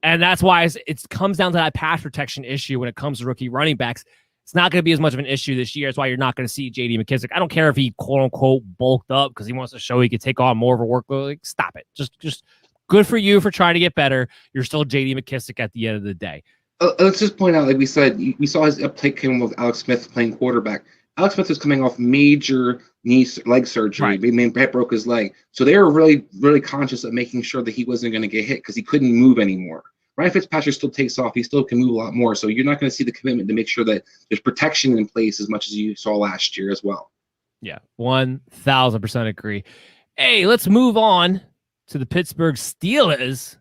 and that's why it comes down to that pass protection issue when it comes to rookie running backs. It's not going to be as much of an issue this year. That's why you're not going to see J.D. McKissic. I don't care if he quote-unquote bulked up because he wants to show he could take on more of a workload. Like, stop it. Just good for you for trying to get better. You're still J.D. McKissic at the end of the day. Let's just point out, like we said, we saw his uptake came with Alex Smith playing quarterback. Alex Smith was coming off major leg surgery. Right. Main broke his leg. So they were really, really conscious of making sure that he wasn't going to get hit because he couldn't move anymore. Ryan Fitzpatrick still takes off. He still can move a lot more. So you're not going to see the commitment to make sure that there's protection in place as much as you saw last year as well. Yeah, 1,000% agree. Hey, let's move on to the Pittsburgh Steelers.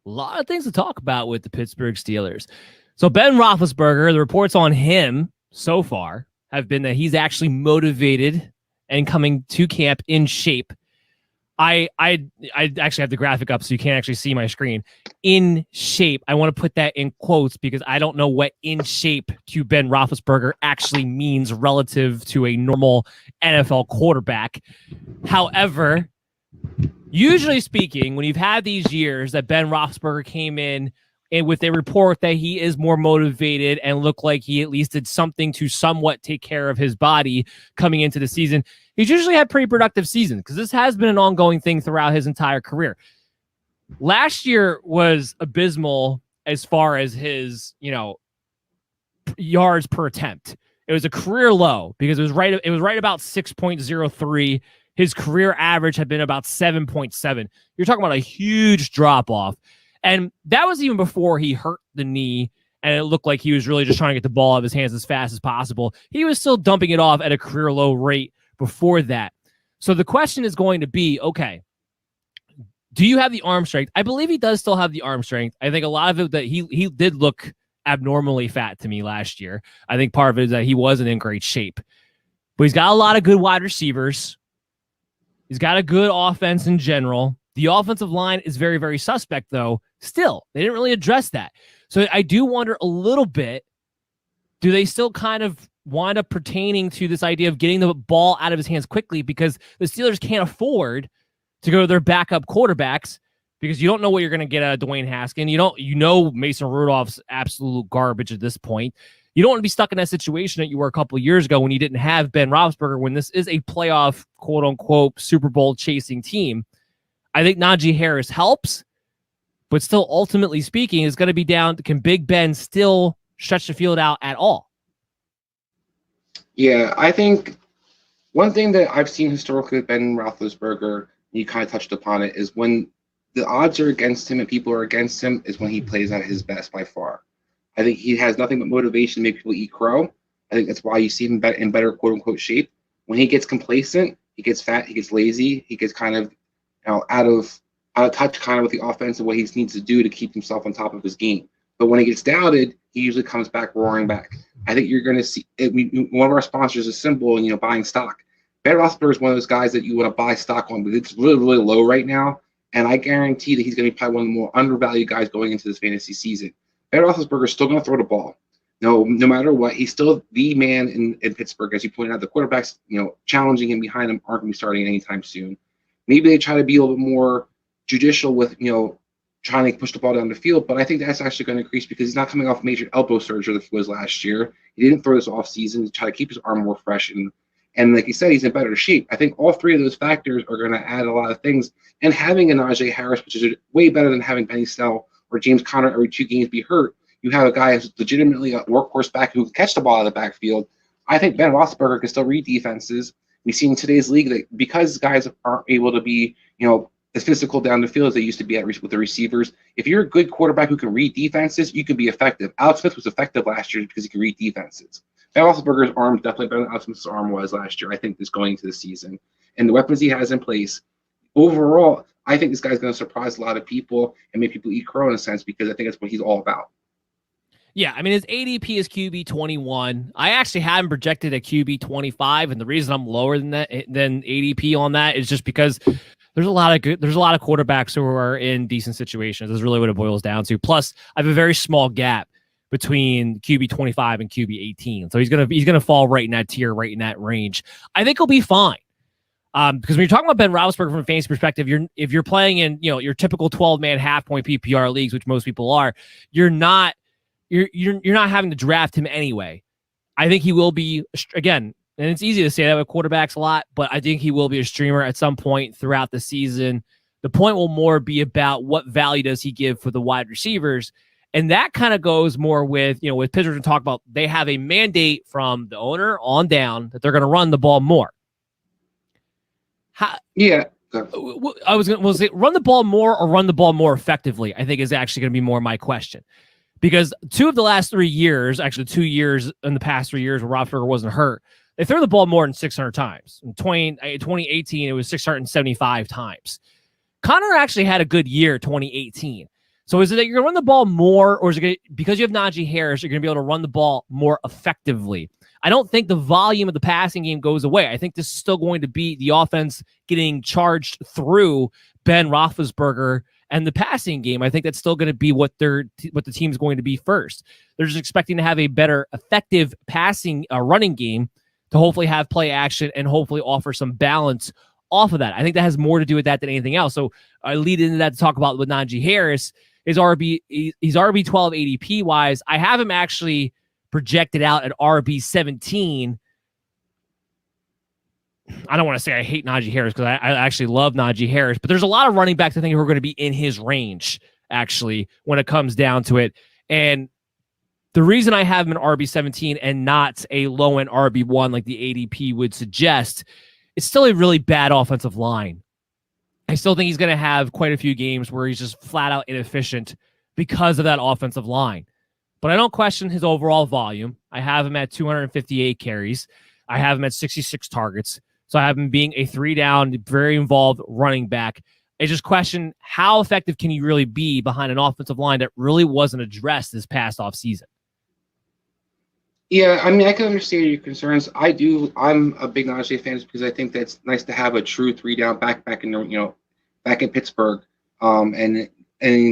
A lot of things to talk about with the Pittsburgh Steelers. So Ben Roethlisberger, the reports on him so far have been that he's actually motivated and coming to camp in shape. I actually have the graphic up so you can't actually see my screen. In shape. I want to put that in quotes because I don't know what in shape to Ben Roethlisberger actually means relative to a normal NFL quarterback. However, usually speaking, when you've had these years that Ben Roethlisberger came in and with a report that he is more motivated and looked like he at least did something to somewhat take care of his body coming into the season, he's usually had pretty productive seasons because this has been an ongoing thing throughout his entire career. Last year was abysmal as far as his, yards per attempt. It was a career low because it was right about 6.03. His career average had been about 7.7. You're talking about a huge drop off. And that was even before he hurt the knee and it looked like he was really just trying to get the ball out of his hands as fast as possible. He was still dumping it off at a career low rate before that. So the question is going to be, okay, do you have the arm strength? I believe he does still have the arm strength. I think a lot of it that he did look abnormally fat to me last year. I think part of it is that he wasn't in great shape. But he's got a lot of good wide receivers. He's got a good offense in general. The offensive line is very, very suspect, though. Still, they didn't really address that. So I do wonder a little bit, do they still kind of wind up pertaining to this idea of getting the ball out of his hands quickly because the Steelers can't afford to go to their backup quarterbacks because you don't know what you're going to get out of Dwayne Haskins. You know Mason Rudolph's absolute garbage at this point. You don't want to be stuck in that situation that you were a couple of years ago when you didn't have Ben Roethlisberger, when this is a playoff, quote-unquote, Super Bowl chasing team. I think Najee Harris helps, But still, ultimately speaking, is going to be down. Can Big Ben still stretch the field out at all? Yeah, I think one thing that I've seen historically with Ben Roethlisberger, you kind of touched upon it, is when the odds are against him and people are against him is when he plays at his best by far. I think he has nothing but motivation to make people eat crow. I think that's why you see him in better quote-unquote shape. When he gets complacent, he gets fat, he gets lazy, he gets kind of out of touch kind of with the offense and what he needs to do to keep himself on top of his game. But when he gets doubted, he usually comes back roaring back. I think you're going to see it. One of our sponsors is Symbol, and buying stock. Ben Roethlisberger is one of those guys that you want to buy stock on, but it's really, really low right now. And I guarantee that he's going to be probably one of the more undervalued guys going into this fantasy season. Ben Roethlisberger is still going to throw the ball. No matter what, he's still the man in Pittsburgh. As you pointed out, the quarterbacks, challenging him behind him aren't going to be starting anytime soon. Maybe they try to be a little bit more judicial with, trying to push the ball down the field, but I think that's actually going to increase because he's not coming off major elbow surgery like he was last year. He didn't throw this off season to try to keep his arm more fresh. And like you said, he's in better shape. I think all three of those factors are going to add a lot of things. And having a Najee Harris, which is way better than having Benny Snell or James Conner every 2 games be hurt, you have a guy who's legitimately a workhorse back who can catch the ball out of the backfield. I think Ben Roethlisberger can still read defenses. We see in today's league that because guys aren't able to be, as physical down the field as they used to be with the receivers, if you're a good quarterback who can read defenses, you can be effective. Alex Smith was effective last year because he could read defenses. Ben Roethlisberger's arm is definitely better than Alex Smith's arm was last year, I think, this going into the season. And the weapons he has in place, overall, I think this guy's going to surprise a lot of people and make people eat crow in a sense because I think that's what he's all about. Yeah, I mean, his ADP is QB 21. I actually had him projected at QB 25, and the reason I'm lower than ADP on that is just because there's a lot of quarterbacks who are in decent situations. That's really what it boils down to. Plus, I have a very small gap between QB 25 and QB 18, so he's gonna fall right in that tier, right in that range. I think he'll be fine. Because when you're talking about Ben Roethlisberger from a fantasy perspective, if you're playing in your typical 12-man half-point PPR leagues, which most people are, you're not having to draft him anyway. I think he will be, again, and it's easy to say that with quarterbacks a lot, but I think he will be a streamer at some point throughout the season. The point will more be about what value does he give for the wide receivers. And that kind of goes more with Pittsburgh to talk about, they have a mandate from the owner on down that they're going to run the ball more. Yeah. I was going to say run the ball more or run the ball more effectively, I think is actually going to be more my question. Because 2 of the last 3 years, actually 2 years in the past 3 years where Roethlisberger wasn't hurt, they threw the ball more than 600 times. In 2018, it was 675 times. Connor actually had a good year, 2018. So is it that you're going to run the ball more, or is it because you have Najee Harris, you're going to be able to run the ball more effectively? I don't think the volume of the passing game goes away. I think this is still going to be the offense getting charged through Ben Roethlisberger and the passing game. I think that's still going to be what the team's going to be first. They're just expecting to have a better, effective passing running game to hopefully have play action and hopefully offer some balance off of that. I think that has more to do with that than anything else. So I lead into that to talk about with Najee Harris. He's RB 12 ADP wise. I have him actually projected out at RB 17. I don't want to say I hate Najee Harris because I actually love Najee Harris, but there's a lot of running backs I think who are going to be in his range actually when it comes down to it. And the reason I have him in RB 17 and not a low end RB 1 like the ADP would suggest, it's still a really bad offensive line. I still think he's going to have quite a few games where he's just flat out inefficient because of that offensive line. But I don't question his overall volume. I have him at 258 carries. I have him at 66 targets. So I have him being a 3-down, very involved running back. I just question how effective can he really be behind an offensive line that really wasn't addressed this past offseason. Yeah, I mean, I can understand your concerns. I'm a big Najee fan because I think that's nice to have a true 3-down back in Pittsburgh, and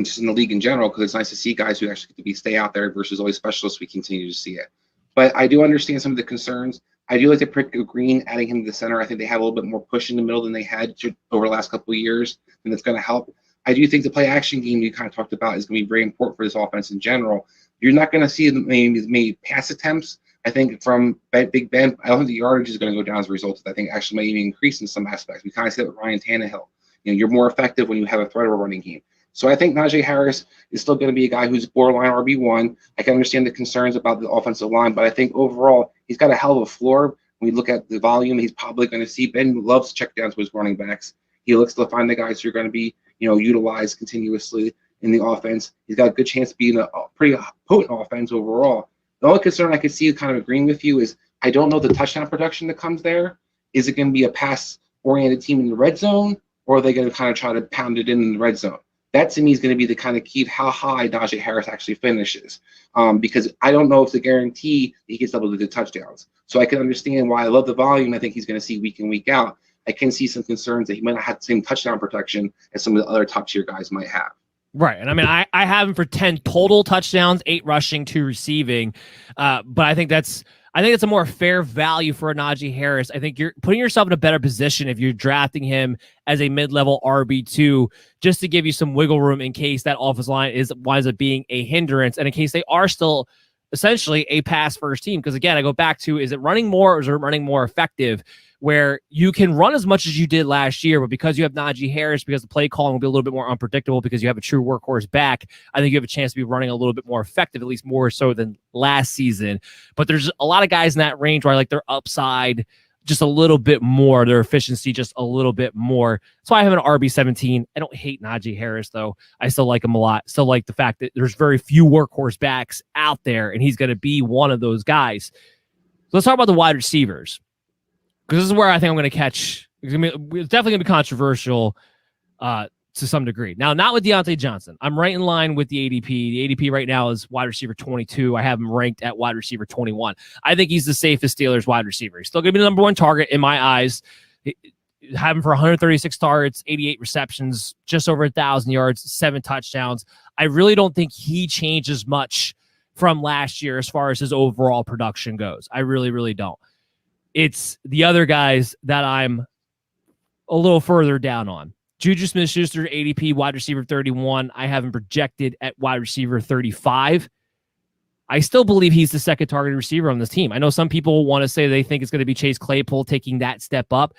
just in the league in general, because it's nice to see guys who actually get to stay out there versus always specialists. We continue to see it, but I do understand some of the concerns. I do like the pick of Green, adding him to the center. I think they have a little bit more push in the middle than they had over the last couple of years, and it's going to help. I do think the play action game you kind of talked about is going to be very important for this offense in general. You're not going to see many pass attempts. I think from Big Ben, I don't think the yardage is going to go down as a result of that. I think actually may even increase in some aspects. We kind of see that with Ryan Tannehill. You're more effective when you have a threat of a running game. So I think Najee Harris is still going to be a guy who's borderline RB1. I can understand the concerns about the offensive line, but I think overall he's got a hell of a floor. When we look at the volume, he's probably going to see. Ben loves check downs with his running backs. He looks to find the guys who are going to be, utilized continuously in the offense. He's got a good chance of being a pretty potent offense overall. The only concern I could see, kind of agreeing with you, is I don't know the touchdown production that comes there. Is it going to be a pass-oriented team in the red zone, or are they going to kind of try to pound it in the red zone? That, to me, is going to be the kind of key of how high Najee Harris actually finishes, because I don't know if the guarantee he gets double-digit touchdowns. So I can understand why I love the volume I think he's going to see week in, week out. I can see some concerns that he might not have the same touchdown protection as some of the other top-tier guys might have. Right. And I mean, I have him for 10 total touchdowns, 8 rushing, 2 receiving. But I think it's a more fair value for a Najee Harris. I think you're putting yourself in a better position if you're drafting him as a mid-level RB2, just to give you some wiggle room in case that offensive line winds up being a hindrance, and in case they are still essentially a pass-first team. Because again, I go back to, is it running more or is it running more effective? Where you can run as much as you did last year, but because you have Najee Harris, because the play calling will be a little bit more unpredictable, because you have a true workhorse back, I think you have a chance to be running a little bit more effective, at least more so than last season. But there's a lot of guys in that range where I like their upside just a little bit more, their efficiency just a little bit more. That's why I have an RB17. I don't hate Najee Harris, though. I still like him a lot. Still like the fact that there's very few workhorse backs out there, and he's going to be one of those guys. So let's talk about the wide receivers, because this is where I think I'm going to catch. It's definitely going to be controversial to some degree. Now, not with Deontay Johnson. I'm right in line with the ADP. The ADP right now is wide receiver 22. I have him ranked at wide receiver 21. I think he's the safest Steelers wide receiver. He's still going to be the number one target in my eyes. Have him for 136 targets, 88 receptions, just over 1,000 yards, 7 touchdowns. I really don't think he changes much from last year as far as his overall production goes. I really, really don't. It's the other guys that I'm a little further down on. Juju Smith-Schuster, ADP, wide receiver 31. I have him projected at wide receiver 35. I still believe he's the second targeted receiver on this team. I know some people want to say they think it's going to be Chase Claypool taking that step up.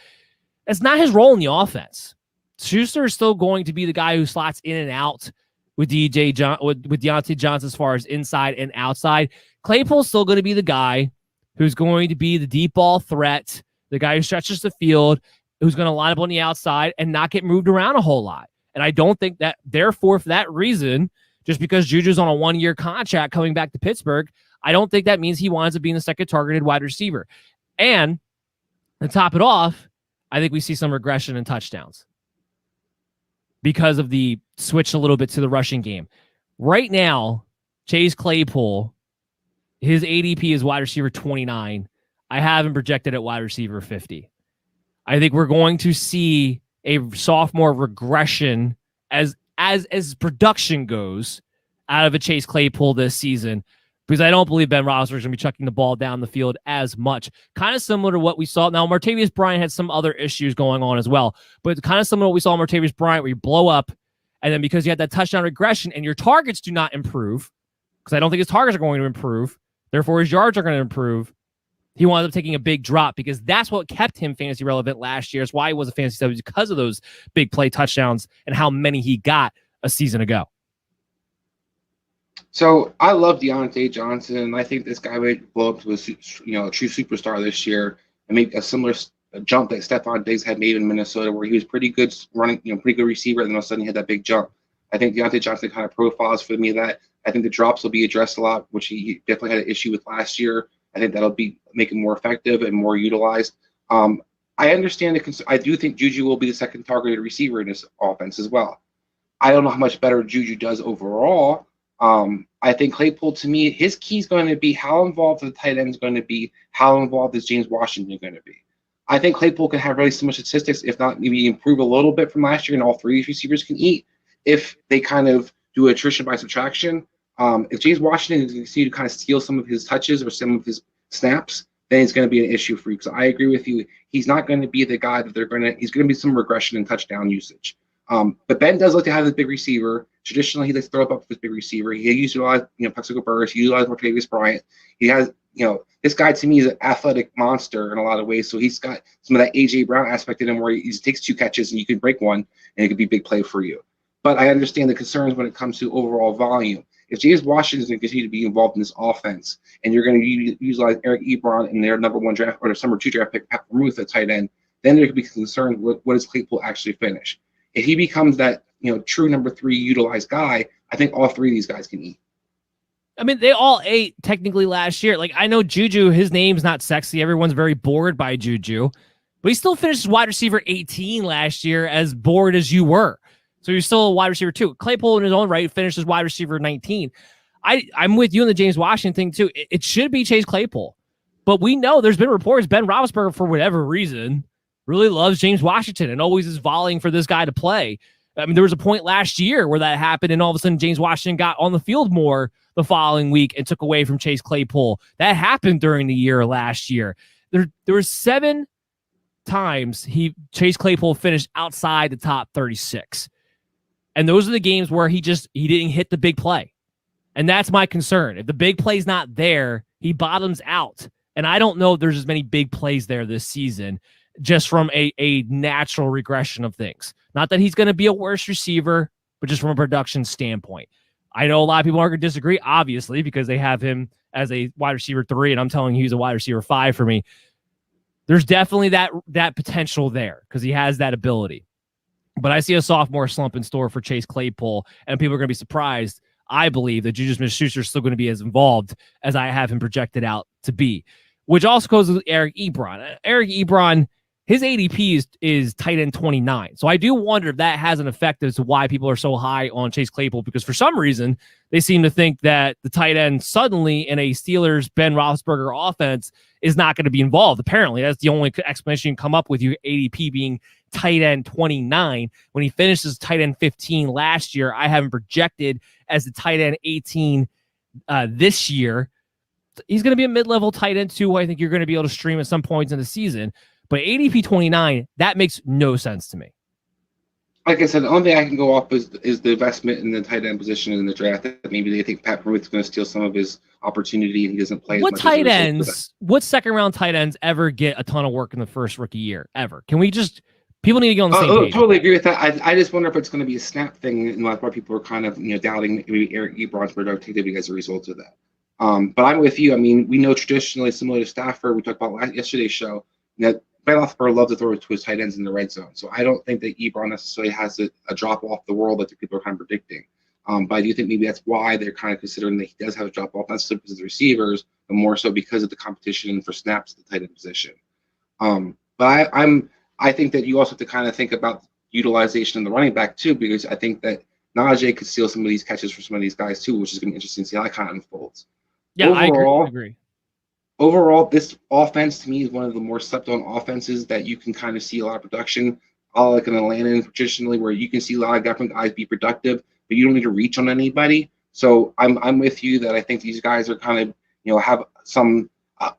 That's not his role in the offense. Schuster is still going to be the guy who slots in and out with Deontay Johnson as far as inside and outside. Claypool's still going to be the guy who's going to be the deep ball threat, the guy who stretches the field, who's going to line up on the outside and not get moved around a whole lot. And I don't think that, therefore, for that reason, just because Juju's on a 1-year contract coming back to Pittsburgh, I don't think that means he winds up being the second targeted wide receiver. And to top it off, I think we see some regression in touchdowns because of the switch a little bit to the rushing game. Right now, Chase Claypool, his ADP is wide receiver 29. I have him projected at wide receiver 50. I think we're going to see a sophomore regression as production goes out of a Chase Claypool this season, because I don't believe Ben Roethlisberger is going to be chucking the ball down the field as much. Kind of similar to what we saw. Now, Martavis Bryant had some other issues going on as well, but kind of similar to what we saw in Martavis Bryant, where you blow up, and then because you had that touchdown regression and your targets do not improve, because I don't think his targets are going to improve, therefore his yards are going to improve, he wound up taking a big drop, because that's what kept him fantasy relevant last year. It's why he was a fantasy sub, because of those big play touchdowns and how many he got a season ago. So I love Deontay Johnson. I think this guy would blow up to a true superstar this year and make a similar jump that Stephon Diggs had made in Minnesota, where he was pretty good running, pretty good receiver, and then all of a sudden he had that big jump. I think Deontay Johnson kind of profiles for me that. I think the drops will be addressed a lot, which he definitely had an issue with last year. I think that'll make him more effective and more utilized. I understand I do think Juju will be the second targeted receiver in this offense as well. I don't know how much better Juju does overall. I think Claypool, to me, his key is going to be how involved the tight end is going to be, how involved is James Washington going to be. I think Claypool can have really similar statistics, if not maybe improve a little bit from last year, and all three of these receivers can eat if they kind of do attrition by subtraction. If James Washington is going to continue to kind of steal some of his touches or some of his snaps, then it's going to be an issue for you. So I agree with you. He's not going to be the guy that he's going to be some regression in touchdown usage. But Ben does like to have this big receiver. Traditionally, he likes to throw up this big receiver. He utilized, Plexico Burris. He utilized Martavis Bryant. He has, this guy to me is an athletic monster in a lot of ways. So he's got some of that A.J. Brown aspect in him, where he takes 2 catches and you can break one and it could be a big play for you. but I understand the concerns when it comes to overall volume. If James Washington is going to continue to be involved in this offense, and you're going to utilize Eric Ebron in their number 1 draft or their number 2 draft pick, Pat Vermouth at tight end, then there could be concern with what does Claypool actually finish. If he becomes that true number 3 utilized guy, I think all 3 of these guys can eat. I mean, they all ate technically last year. Like, I know Juju, his name's not sexy. Everyone's very bored by Juju, but he still finished wide receiver 18 last year, as bored as you were. So you're still a wide receiver 2. Claypool in his own right finished as wide receiver 19. I'm with you on the James Washington thing too. It should be Chase Claypool, but we know there's been reports Ben Roethlisberger, for whatever reason, really loves James Washington and always is volleying for this guy to play. I mean, there was a point last year where that happened, and all of a sudden James Washington got on the field more the following week and took away from Chase Claypool. That happened during the year last year. There were 7 times Chase Claypool finished outside the top 36. And those are the games where he didn't hit the big play. And that's my concern. If the big play's not there, he bottoms out. And I don't know if there's as many big plays there this season, just from a natural regression of things. Not that he's going to be a worse receiver, but just from a production standpoint. I know a lot of people are going to disagree, obviously, because they have him as a wide receiver 3, and I'm telling you he's a wide receiver 5 for me. There's definitely that potential there because he has that ability. But I see a sophomore slump in store for Chase Claypool, and people are going to be surprised, I believe, that Juju Smith-Schuster is still going to be as involved as I have him projected out to be, which also goes with Eric Ebron. Eric Ebron, his ADP is tight end 29. So I do wonder if that has an effect as to why people are so high on Chase Claypool, because for some reason they seem to think that the tight end suddenly in a Steelers Ben Roethlisberger offense is not going to be involved. Apparently, that's the only explanation you can come up with, your ADP being tight end 29. When he finishes tight end 15 last year, I have him projected as the tight end 18 this year. He's going to be a mid-level tight end too. I think you're going to be able to stream at some points in the season. But ADP 29, that makes no sense to me. Like I said, the only thing I can go off is the investment in the tight end position in the draft. That maybe they think Pat Vermouth is going to steal some of his opportunity and he doesn't play. What as much tight as ends? What second-round tight ends ever get a ton of work in the first rookie year ever? Can we just? People need to get on the same page. Totally agree with that. I just wonder if it's going to be a snap thing, and why people are kind of doubting maybe Eric Ebron's productivity as a result of that. But I'm with you. I mean, we know traditionally, similar to Stafford, we talked about yesterday's show, that Ben Roethlisberger loves to throw to his tight ends in the red zone. So I don't think that Ebron necessarily has a drop off the world that the people are kind of predicting. But I do think maybe that's why they're kind of considering that he does have a drop off, not simply because of the receivers, but more so because of the competition for snaps at the tight end position. But I think that you also have to kind of think about utilization in the running back too, because I think that Najee could steal some of these catches for some of these guys too, which is going to be interesting to see how that kind of unfolds. Yeah, I agree. Overall, this offense to me is one of the more slept-on offenses that you can kind of see a lot of production, all like in Atlanta traditionally, where you can see a lot of different guys be productive, but you don't need to reach on anybody. So I'm with you that I think these guys are kind of have some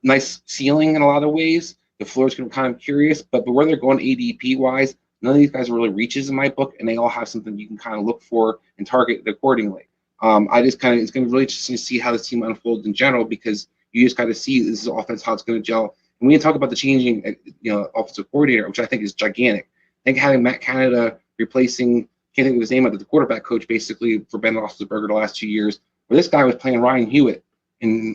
nice ceiling in a lot of ways. The floor is kind of curious, but where they're going ADP wise, none of these guys really reaches in my book, and they all have something you can kind of look for and target accordingly. It's going to be really interesting to see how this team unfolds in general, because you just got to see this is offense, how it's going to gel. And we talk about the changing, offensive coordinator, which I think is gigantic. I think having Matt Canada replacing, can't think of his name, the quarterback coach basically for Ben Roethlisberger the last 2 years, where this guy was playing Ryan Hewitt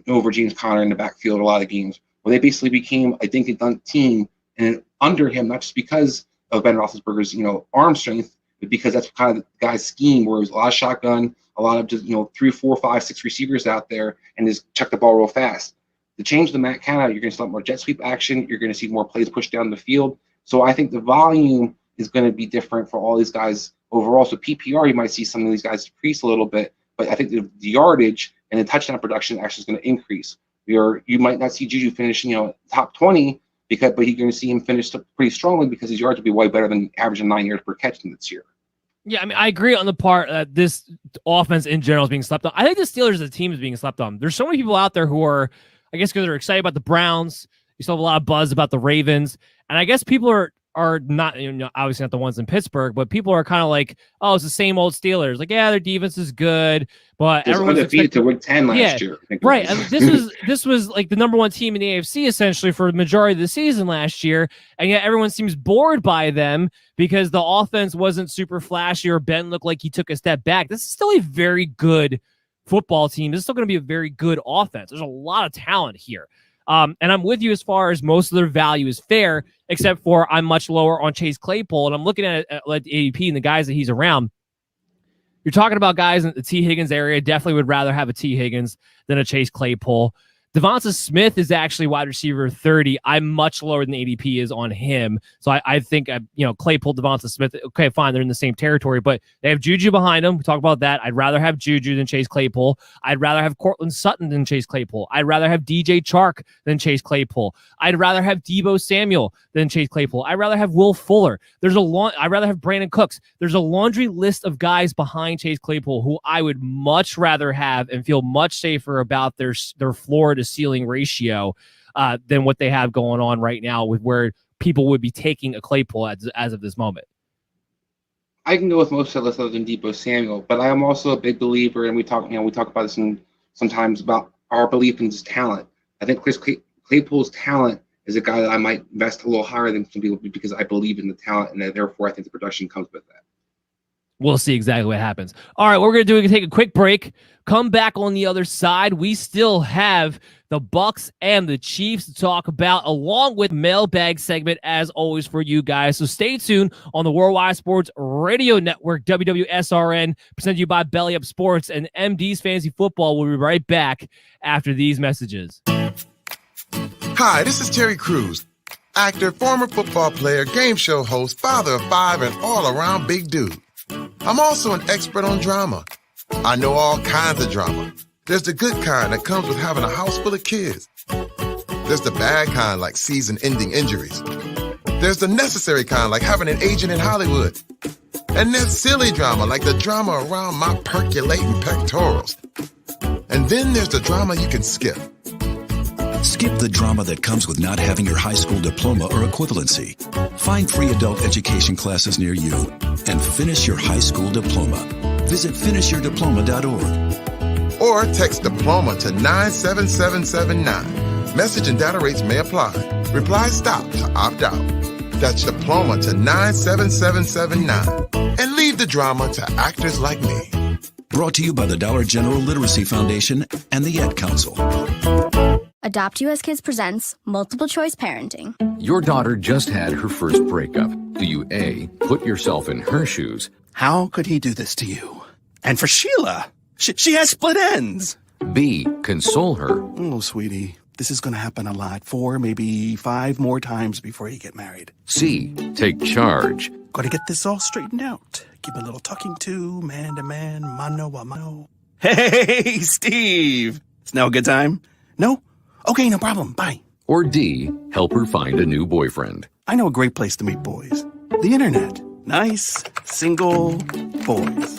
over James Conner in the backfield a lot of games, where they basically became a dink and dunk team, and under him, not just because of Ben Roethlisberger's arm strength, but because that's kind of the guy's scheme, where it was a lot of shotgun, a lot of just 3, 4, 5, 6 receivers out there, and just check the ball real fast. To change the Matt Canada, you're going to see a lot more jet sweep action. You're going to see more plays pushed down the field. So I think the volume is going to be different for all these guys overall. So PPR, you might see some of these guys decrease a little bit, but I think the yardage and the touchdown production actually is going to increase. You might not see Juju finishing top 20, but you're going to see him finish pretty strongly because his yards will be way better than averaging 9 yards per catch in this year. Yeah, I mean, I agree on the part that this offense in general is being slept on. I think the Steelers as a team is being slept on. There's so many people out there who are, I guess, because they're excited about the Browns. You still have a lot of buzz about the Ravens, and I guess people are are not, obviously not the ones in Pittsburgh, but people are kind of like, oh, it's the same old Steelers. Like, yeah, their defense is good, but everyone's undefeated to win 10 last year. Right. And this was like the number one team in the AFC essentially for the majority of the season last year. And yet everyone seems bored by them because the offense wasn't super flashy or Ben looked like he took a step back. This is still a very good football team. This is still going to be a very good offense. There's a lot of talent here. And I'm with you as far as most of their value is fair, except for I'm much lower on Chase Claypool. And I'm looking at the ADP and the guys that he's around. You're talking about guys in the T. Higgins area. Definitely would rather have a T. Higgins than a Chase Claypool. Devonta Smith is actually wide receiver 30. I'm much lower than ADP is on him. So I think, Claypool, Devonta Smith, okay, fine, they're in the same territory, but they have Juju behind them. We talk about that. I'd rather have Juju than Chase Claypool. I'd rather have Cortland Sutton than Chase Claypool. I'd rather have DJ Chark than Chase Claypool. I'd rather have Deebo Samuel than Chase Claypool. I'd rather have Will Fuller. I'd rather have Brandon Cooks. There's a laundry list of guys behind Chase Claypool who I would much rather have and feel much safer about their floor to ceiling ratio than what they have going on right now with where people would be taking a Claypool as of this moment. I can go with most of this other than Deebo Samuel, but I am also a big believer, and we talk about this sometimes about our belief in his talent. I think Claypool's talent is a guy that I might invest a little higher than some people because I believe in the talent, and therefore I think the production comes with that. We'll see exactly what happens. All right, what we're going to do is take a quick break. Come back on the other side. We still have the Bucs and the Chiefs to talk about, along with Mailbag segment, as always, for you guys. So stay tuned on the Worldwide Sports Radio Network, WWSRN, presented to you by Belly Up Sports and MD's Fantasy Football. We'll be right back after these messages. Hi, this is Terry Crews, actor, former football player, game show host, father of 5, and all-around big dude. I'm also an expert on drama. I know all kinds of drama. There's the good kind that comes with having a house full of kids. There's the bad kind like season-ending injuries. There's the necessary kind like having an agent in Hollywood. And there's silly drama like the drama around my percolating pectorals. And then there's the drama you can skip. Skip the drama that comes with not having your high school diploma or equivalency. Find free adult education classes near you and finish your high school diploma. Visit finishyourdiploma.org. Or text diploma to 97779. Message and data rates may apply. Reply stop to opt out. That's diploma to 97779. And leave the drama to actors like me. Brought to you by the Dollar General Literacy Foundation and the Ad Council. Adopt US Kids presents Multiple Choice Parenting. Your daughter just had her first breakup. Do you A, put yourself in her shoes? How could he do this to you? And for Sheila, she has split ends. B, console her? Oh, sweetie, this is going to happen a lot. 4, maybe 5 more times before you get married. C, take charge. Got to get this all straightened out. Give a little talking to, man to man, mano a mano. Hey, Steve! It's now a good time? No? Okay, no problem. Bye. Or D, help her find a new boyfriend. I know a great place to meet boys. The internet. Nice, single boys.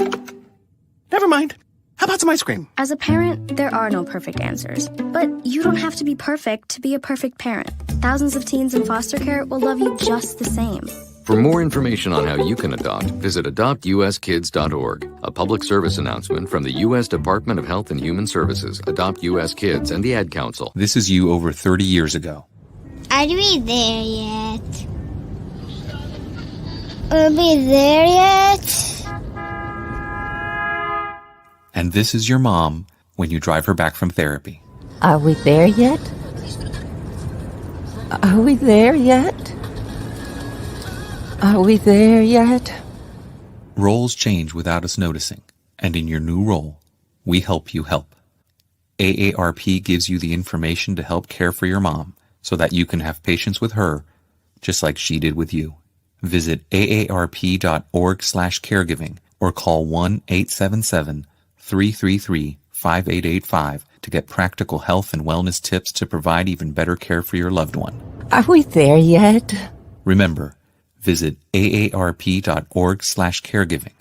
Never mind. How about some ice cream? As a parent, there are no perfect answers. But you don't have to be perfect to be a perfect parent. Thousands of teens in foster care will love you just the same. For more information on how you can adopt, visit adoptuskids.org, a public service announcement from the U.S. Department of Health and Human Services, Adopt U.S. Kids, and the Ad Council. This is you over 30 years ago. Are we there yet? Are we there yet? And this is your mom when you drive her back from therapy. Are we there yet? Are we there yet? Are we there yet? Roles change without us noticing, and in your new role, we help you help. AARP gives you the information to help care for your mom so that you can have patience with her, just like she did with you. Visit aarp.org/caregiving or call 1-877-333-5885 to get practical health and wellness tips to provide even better care for your loved one. Are we there yet? Remember, visit aarp.org/caregiving.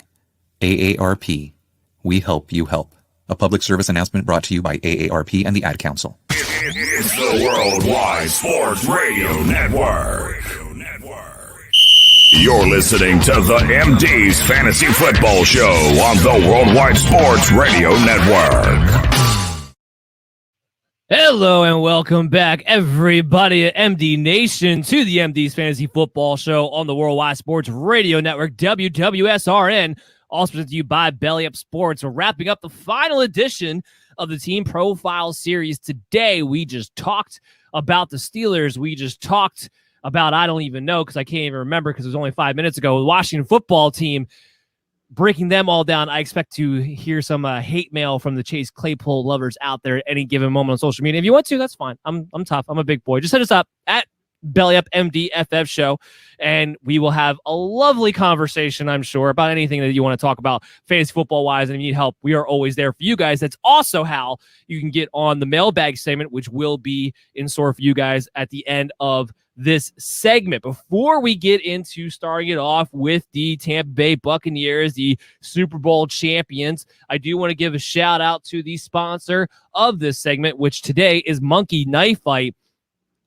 AARP, we help you help. A public service announcement brought to you by AARP and the Ad Council. It's the Worldwide Sports Radio Network. You're listening to the MD's Fantasy Football Show on the Worldwide Sports Radio Network. Hello and welcome back, everybody at MD Nation, to the MD's Fantasy Football Show on the Worldwide Sports Radio Network, WWSRN, also presented to you by Belly Up Sports. We're wrapping up the final edition of the Team Profile Series today. We just talked about the Steelers. We just talked about, I don't even know because I can't even remember because it was only 5 minutes ago, the Washington football team, breaking them all down. I expect to hear some hate mail from the Chase Claypool lovers out there at any given moment on social media. If you want to, that's fine. I'm tough. I'm a big boy. Just hit us up at Belly Up MDFF Show, and we will have a lovely conversation, I'm sure, about anything that you want to talk about fantasy football wise. And if you need help, we are always there for you guys. That's also how you can get on the mailbag segment, which will be in store for you guys at the end of this segment. Before we get into starting it off with the Tampa Bay Buccaneers, the Super Bowl champions, I do want to give a shout out to the sponsor of this segment, which today is Monkey Knife Fight.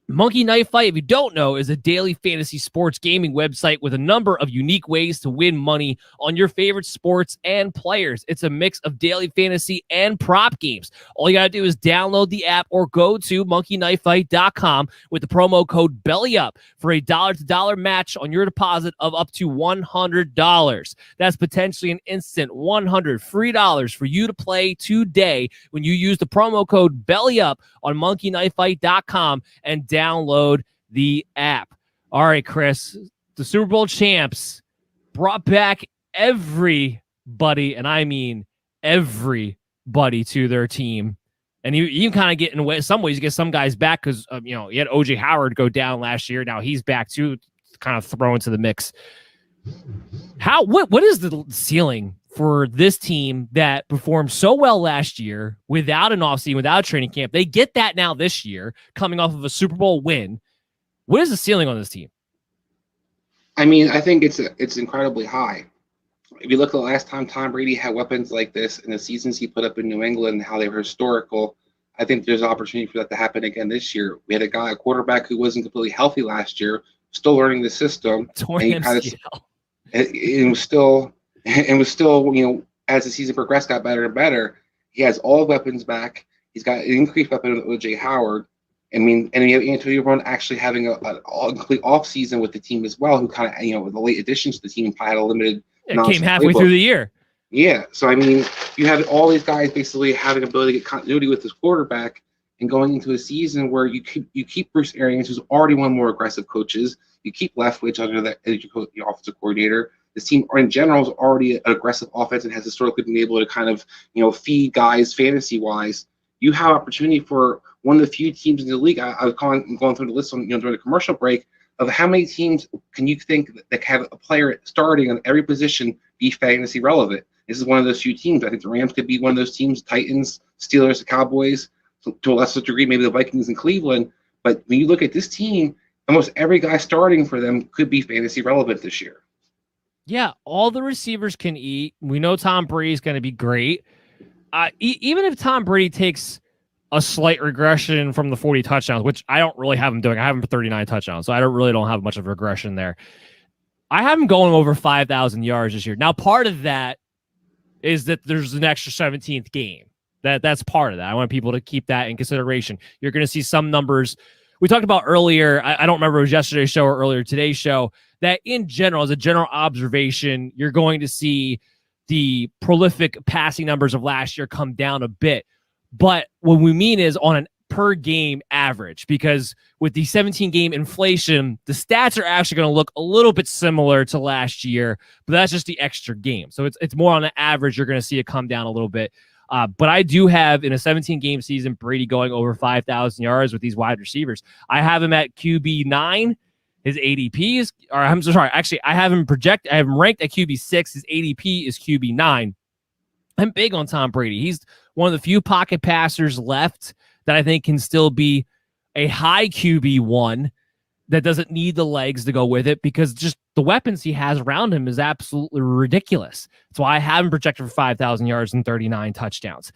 Monkey Knife Fight, if you don't know, is a daily fantasy sports gaming website with a number of unique ways to win money on your favorite sports and players. It's a mix of daily fantasy and prop games. All you got to do is download the app or go to monkeyknifefight.com with the promo code BELLYUP for a $1 match on your deposit of up to $100. That's potentially an instant $100 free dollars for you to play today when you use the promo code BELLYUP on monkeyknifefight.com and download the app. All right, Chris, the Super Bowl champs brought back everybody, and I mean everybody, to their team. And you kind of get, in some ways, you get some guys back because, you had O.J. Howard go down last year. Now he's back too, kind of thrown into the mix. What is the ceiling for this team that performed so well last year without an offseason, without a training camp? They get that now this year, coming off of a Super Bowl win. What is the ceiling on this team? I mean, I think it's incredibly high. If you look at the last time Tom Brady had weapons like this in the seasons he put up in New England and how they were historical, I think there's an opportunity for that to happen again this year. We had a quarterback who wasn't completely healthy last year, still learning the system. It was still, as the season progressed, got better and better. He has all weapons back. He's got an increased weapon with O.J. Howard. I mean, and you have Antonio Brown actually having a complete off season with the team as well, who kind of, with the late additions to the team, had a limited. It came halfway through the year. Yeah. So, I mean, you have all these guys basically having ability to get continuity with this quarterback and going into a season where you keep Bruce Arians, who's already one of the more aggressive coaches. You keep Leftwich under the offensive coordinator. This team in general is already an aggressive offense and has historically been able to kind of, feed guys fantasy-wise. You have opportunity for one of the few teams in the league. I was going through the list during the commercial break of how many teams can you think that have a player starting on every position be fantasy relevant. This is one of those few teams. I think the Rams could be one of those teams, Titans, Steelers, the Cowboys, to a lesser degree, maybe the Vikings and Cleveland. But when you look at this team, almost every guy starting for them could be fantasy relevant this year. Yeah, all the receivers can eat. We know Tom Brady's going to be great. Even if Tom Brady takes a slight regression from the 40 touchdowns, which I don't really have him doing. I have him for 39 touchdowns, so I don't have much of a regression there. I have him going over 5,000 yards this year. Now, part of that is that there's an extra 17th game. That's part of that. I want people to keep that in consideration. You're going to see some numbers we talked about earlier. I don't remember if it was yesterday's show or earlier today's show, that in general, as a general observation, you're going to see the prolific passing numbers of last year come down a bit. But what we mean is on an per game average, because with the 17 game inflation, the stats are actually going to look a little bit similar to last year, but that's just the extra game. So it's more on an average. You're going to see it come down a little bit. But I do have, in a 17 game season, Brady going over 5,000 yards with these wide receivers. I have him at QB 9. His ADP is, or I'm sorry, actually, I have him ranked at QB 6. His ADP is QB 9. I'm big on Tom Brady. He's one of the few pocket passers left that I think can still be a high QB 1 that doesn't need the legs to go with it, because just the weapons he has around him is absolutely ridiculous. That's why I have him projected for 5,000 yards and 39 touchdowns.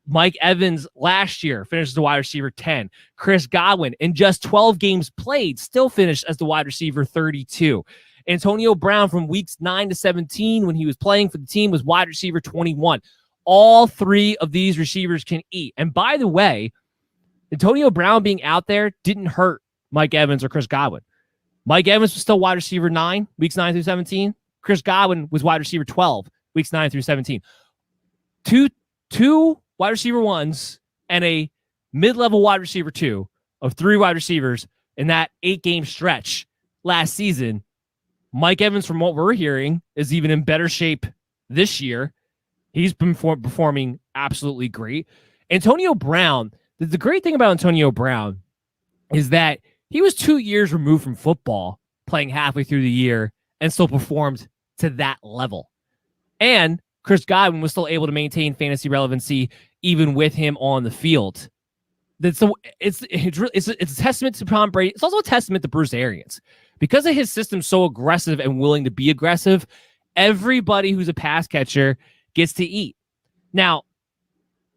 Mike Evans last year finished as the wide receiver 10. Chris Godwin, in just 12 games played, still finished as the wide receiver 32. Antonio Brown from weeks 9 to 17 when he was playing for the team was wide receiver 21. All three of these receivers can eat. And by the way, Antonio Brown being out there didn't hurt Mike Evans or Chris Godwin. Mike Evans was still wide receiver 9, weeks 9 through 17. Chris Godwin was wide receiver 12, weeks 9 through 17. Two wide receiver 1s and a mid-level wide receiver 2 of 3 wide receivers in that 8-game stretch last season. Mike Evans, from what we're hearing, is even in better shape this year. He's been performing absolutely great. Antonio Brown, the great thing about Antonio Brown is that he was 2 years removed from football, playing halfway through the year, and still performed to that level. And Chris Godwin was still able to maintain fantasy relevancy even with him on the field. It's a testament to Tom Brady. It's also a testament to Bruce Arians. Because of his system so aggressive and willing to be aggressive, everybody who's a pass catcher gets to eat. Now,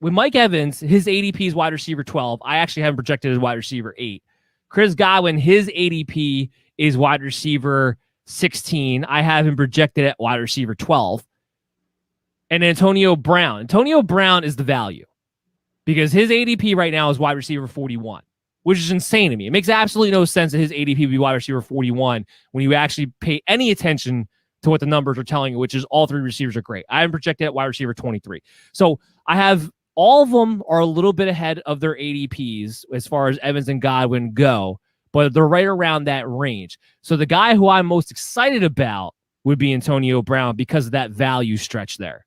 with Mike Evans, his ADP is wide receiver 12. I actually have him projected as wide receiver 8. Chris Godwin, his ADP is wide receiver 16. I have him projected at wide receiver 12. And Antonio Brown is the value because his ADP right now is wide receiver 41, which is insane to me. It makes absolutely no sense that his ADP would be wide receiver 41 when you actually pay any attention to what the numbers are telling you, which is all three receivers are great. I am projected at wide receiver 23. So I have all of them are a little bit ahead of their ADPs as far as Evans and Godwin go, but they're right around that range. So the guy who I'm most excited about would be Antonio Brown because of that value stretch there.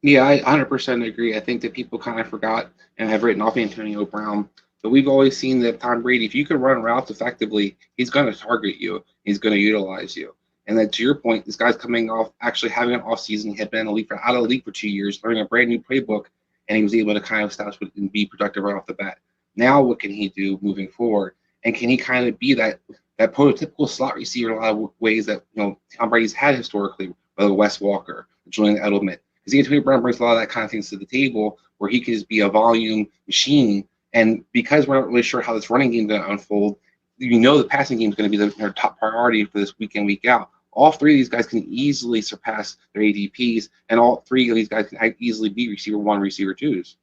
Yeah, I 100% agree. I think that people kind of forgot and have written off Antonio Brown. But we've always seen that Tom Brady, if you can run routes effectively, he's going to target you. He's going to utilize you. And then to your point, this guy's coming off actually having an offseason. He had been out of the league for 2 years, learning a brand new playbook, and he was able to kind of establish and be productive right off the bat. Now what can he do moving forward? And can he kind of be that prototypical slot receiver in a lot of ways that Tom Brady's had historically, whether Wes Walker, Julian Edelman? Because Antonio Brown brings a lot of that kind of things to the table where he can just be a volume machine. And because we're not really sure how this running game is going to unfold, the passing game is going to be their top priority for this week in, week out. All three of these guys can easily surpass their ADPs, and all three of these guys can easily be receiver 1, receiver 2s.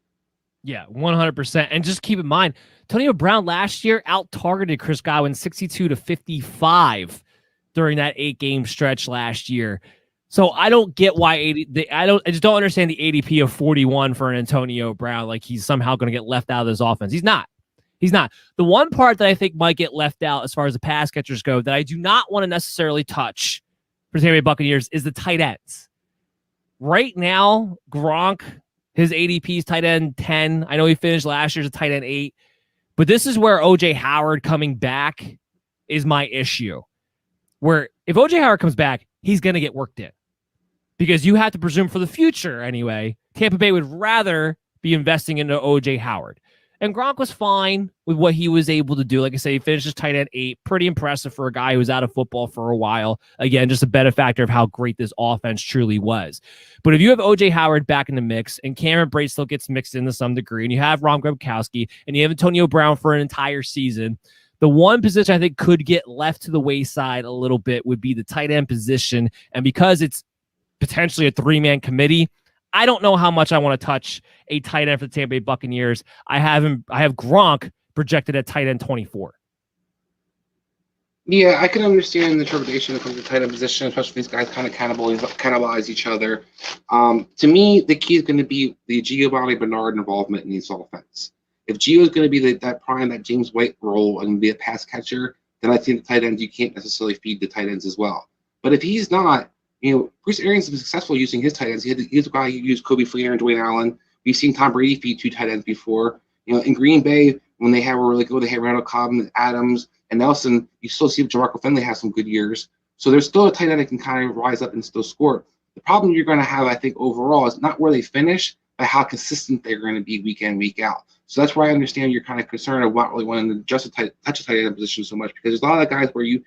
Yeah, 100%. And just keep in mind, Antonio Brown last year out-targeted Chris Godwin 62 to 55 during that 8-game stretch last year. So I don't get why I just don't understand the ADP of 41 for an Antonio Brown. Like he's somehow going to get left out of this offense. He's not. The one part that I think might get left out as far as the pass catchers go that I do not want to necessarily touch for the Tampa Bay Buccaneers is the tight ends. Right now, Gronk, his ADP is tight end 10. I know he finished last year as a tight end 8. But this is where O.J. Howard coming back is my issue. Where if O.J. Howard comes back, he's going to get worked in. Because you have to presume for the future anyway, Tampa Bay would rather be investing into O.J. Howard. And Gronk was fine with what he was able to do. Like I said, he finished as tight end 8. Pretty impressive for a guy who was out of football for a while. Again, just a benefactor of how great this offense truly was. But if you have O.J. Howard back in the mix and Cameron Brate still gets mixed in to some degree, and you have Ron Gronkowski, and you have Antonio Brown for an entire season, the one position I think could get left to the wayside a little bit would be the tight end position. And because it's potentially a 3-man committee, I don't know how much I want to touch a tight end for the Tampa Bay Buccaneers. I have Gronk projected at tight end 24. Yeah, I can understand the trepidation that comes to the tight end position, especially if these guys kind of cannibalize each other. To me, the key is going to be the Giovanni Bernard involvement in this offense. If Gio is going to be that James White role and be a pass catcher, then I think the tight ends, you can't necessarily feed the tight ends as well. But if he's not, Bruce Arians has been successful using his tight ends. He's a guy who used Kobe Fleener and Dwayne Allen. We've seen Tom Brady feed 2 tight ends before. In Green Bay, when they were really good, they had Randall Cobb and Adams and Nelson. You still see Jamarco Finley have some good years. So there's still a tight end that can kind of rise up and still score. The problem you're going to have, I think, overall is not where they finish, but how consistent they're going to be week in, week out. So that's why I understand you're kind of concerned of not really wanting to just touch a tight end position so much, because there's a lot of guys where you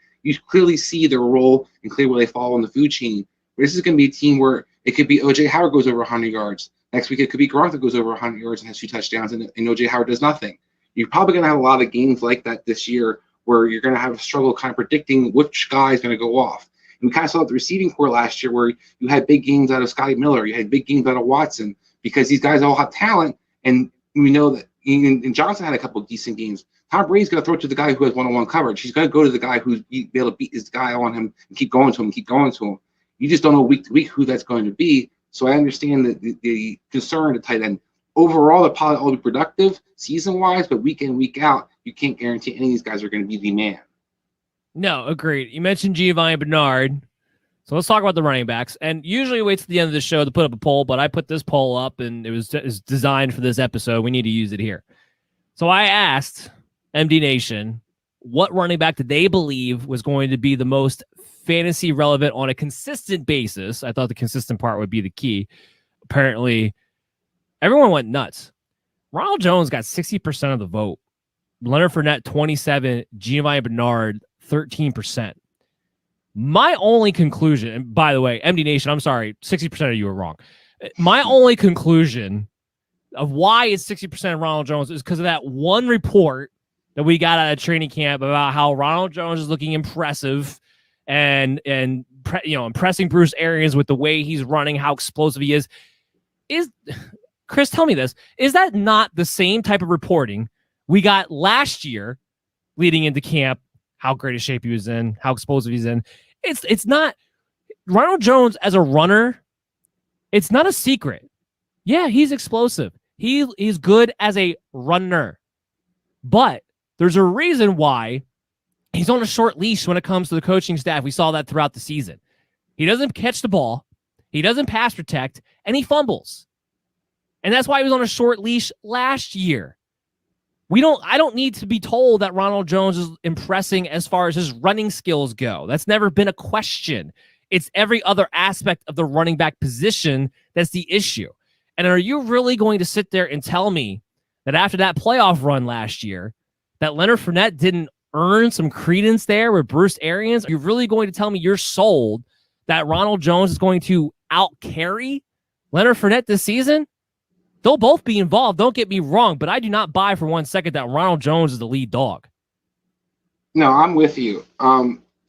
clearly see their role and clearly where they fall on the food chain. But this is going to be a team where it could be O.J. Howard goes over 100 yards. Next week, it could be Gronk that goes over 100 yards and has 2 touchdowns, and O.J. Howard does nothing. You're probably going to have a lot of games like that this year where you're going to have a struggle kind of predicting which guy is going to go off. And we kind of saw the receiving core last year where you had big games out of Scotty Miller, you had big games out of Watson, because these guys all have talent, and we know that. And Johnson had a couple of decent games. Tom Brady's going to throw it to the guy who has one-on-one coverage. He's going to go to the guy who's be able to beat his guy on him and keep going to him. You just don't know week to week who that's going to be. So I understand the concern to tight end. Overall, they'll probably all be productive season-wise, but week in, week out, you can't guarantee any of these guys are going to be the man. No, agreed. You mentioned Giovanni Bernard. So let's talk about the running backs. And usually it waits to the end of the show to put up a poll, but I put this poll up, and it was designed for this episode. We need to use it here. So I asked MD Nation what running back did they believe was going to be the most fantasy relevant on a consistent basis. I thought the consistent part would be the key. Apparently, everyone went nuts. Ronald Jones got 60% of the vote. Leonard Fournette, 27%. Giovanni Bernard, 13%. My only conclusion, and by the way, MD Nation, I'm sorry, 60% of you are wrong. My only conclusion of why it's 60% of Ronald Jones is because of that one report that we got out of training camp about how Ronald Jones is looking impressive and impressing Bruce Arians with the way he's running, how explosive he is. Chris, tell me this. Is that not the same type of reporting we got last year leading into camp? How great a shape he was in, how explosive he's in. It's not Ronald Jones as a runner. It's not a secret. Yeah, he's explosive. He's good as a runner, but there's a reason why he's on a short leash when it comes to the coaching staff. We saw that throughout the season. He doesn't catch the ball. He doesn't pass protect, and he fumbles. And that's why he was on a short leash last year. I don't need to be told that Ronald Jones is impressing as far as his running skills go. That's never been a question. It's every other aspect of the running back position that's the issue. And are you really going to sit there and tell me that after that playoff run last year, that Leonard Fournette didn't earn some credence there with Bruce Arians? Are you really going to tell me you're sold that Ronald Jones is going to out-carry Leonard Fournette this season? They'll both be involved. Don't get me wrong, but I do not buy for 1 second that Ronald Jones is the lead dog. No, I'm with you.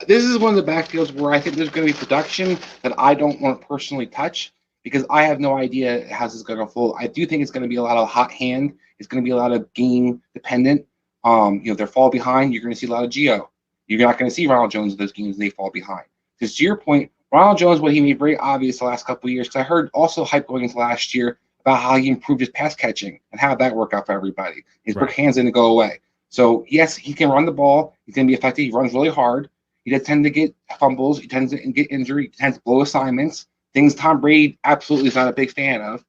This is one of the backfields where I think there's going to be production that I don't want to personally touch because I have no idea how this is going to unfold. I do think it's going to be a lot of hot hand. It's going to be a lot of game dependent. They fall behind. You're going to see a lot of Geo. You're not going to see Ronald Jones in those games. They fall behind. Because to your point, Ronald Jones, what he made very obvious the last couple of years, because I heard also hype going into last year about how he improved his pass catching and how that worked out for everybody. His quick hands didn't go away. So, yes, he can run the ball. He's going to be effective. He runs really hard. He does tend to get fumbles. He tends to get injury. He tends to blow assignments, things Tom Brady absolutely is not a big fan of.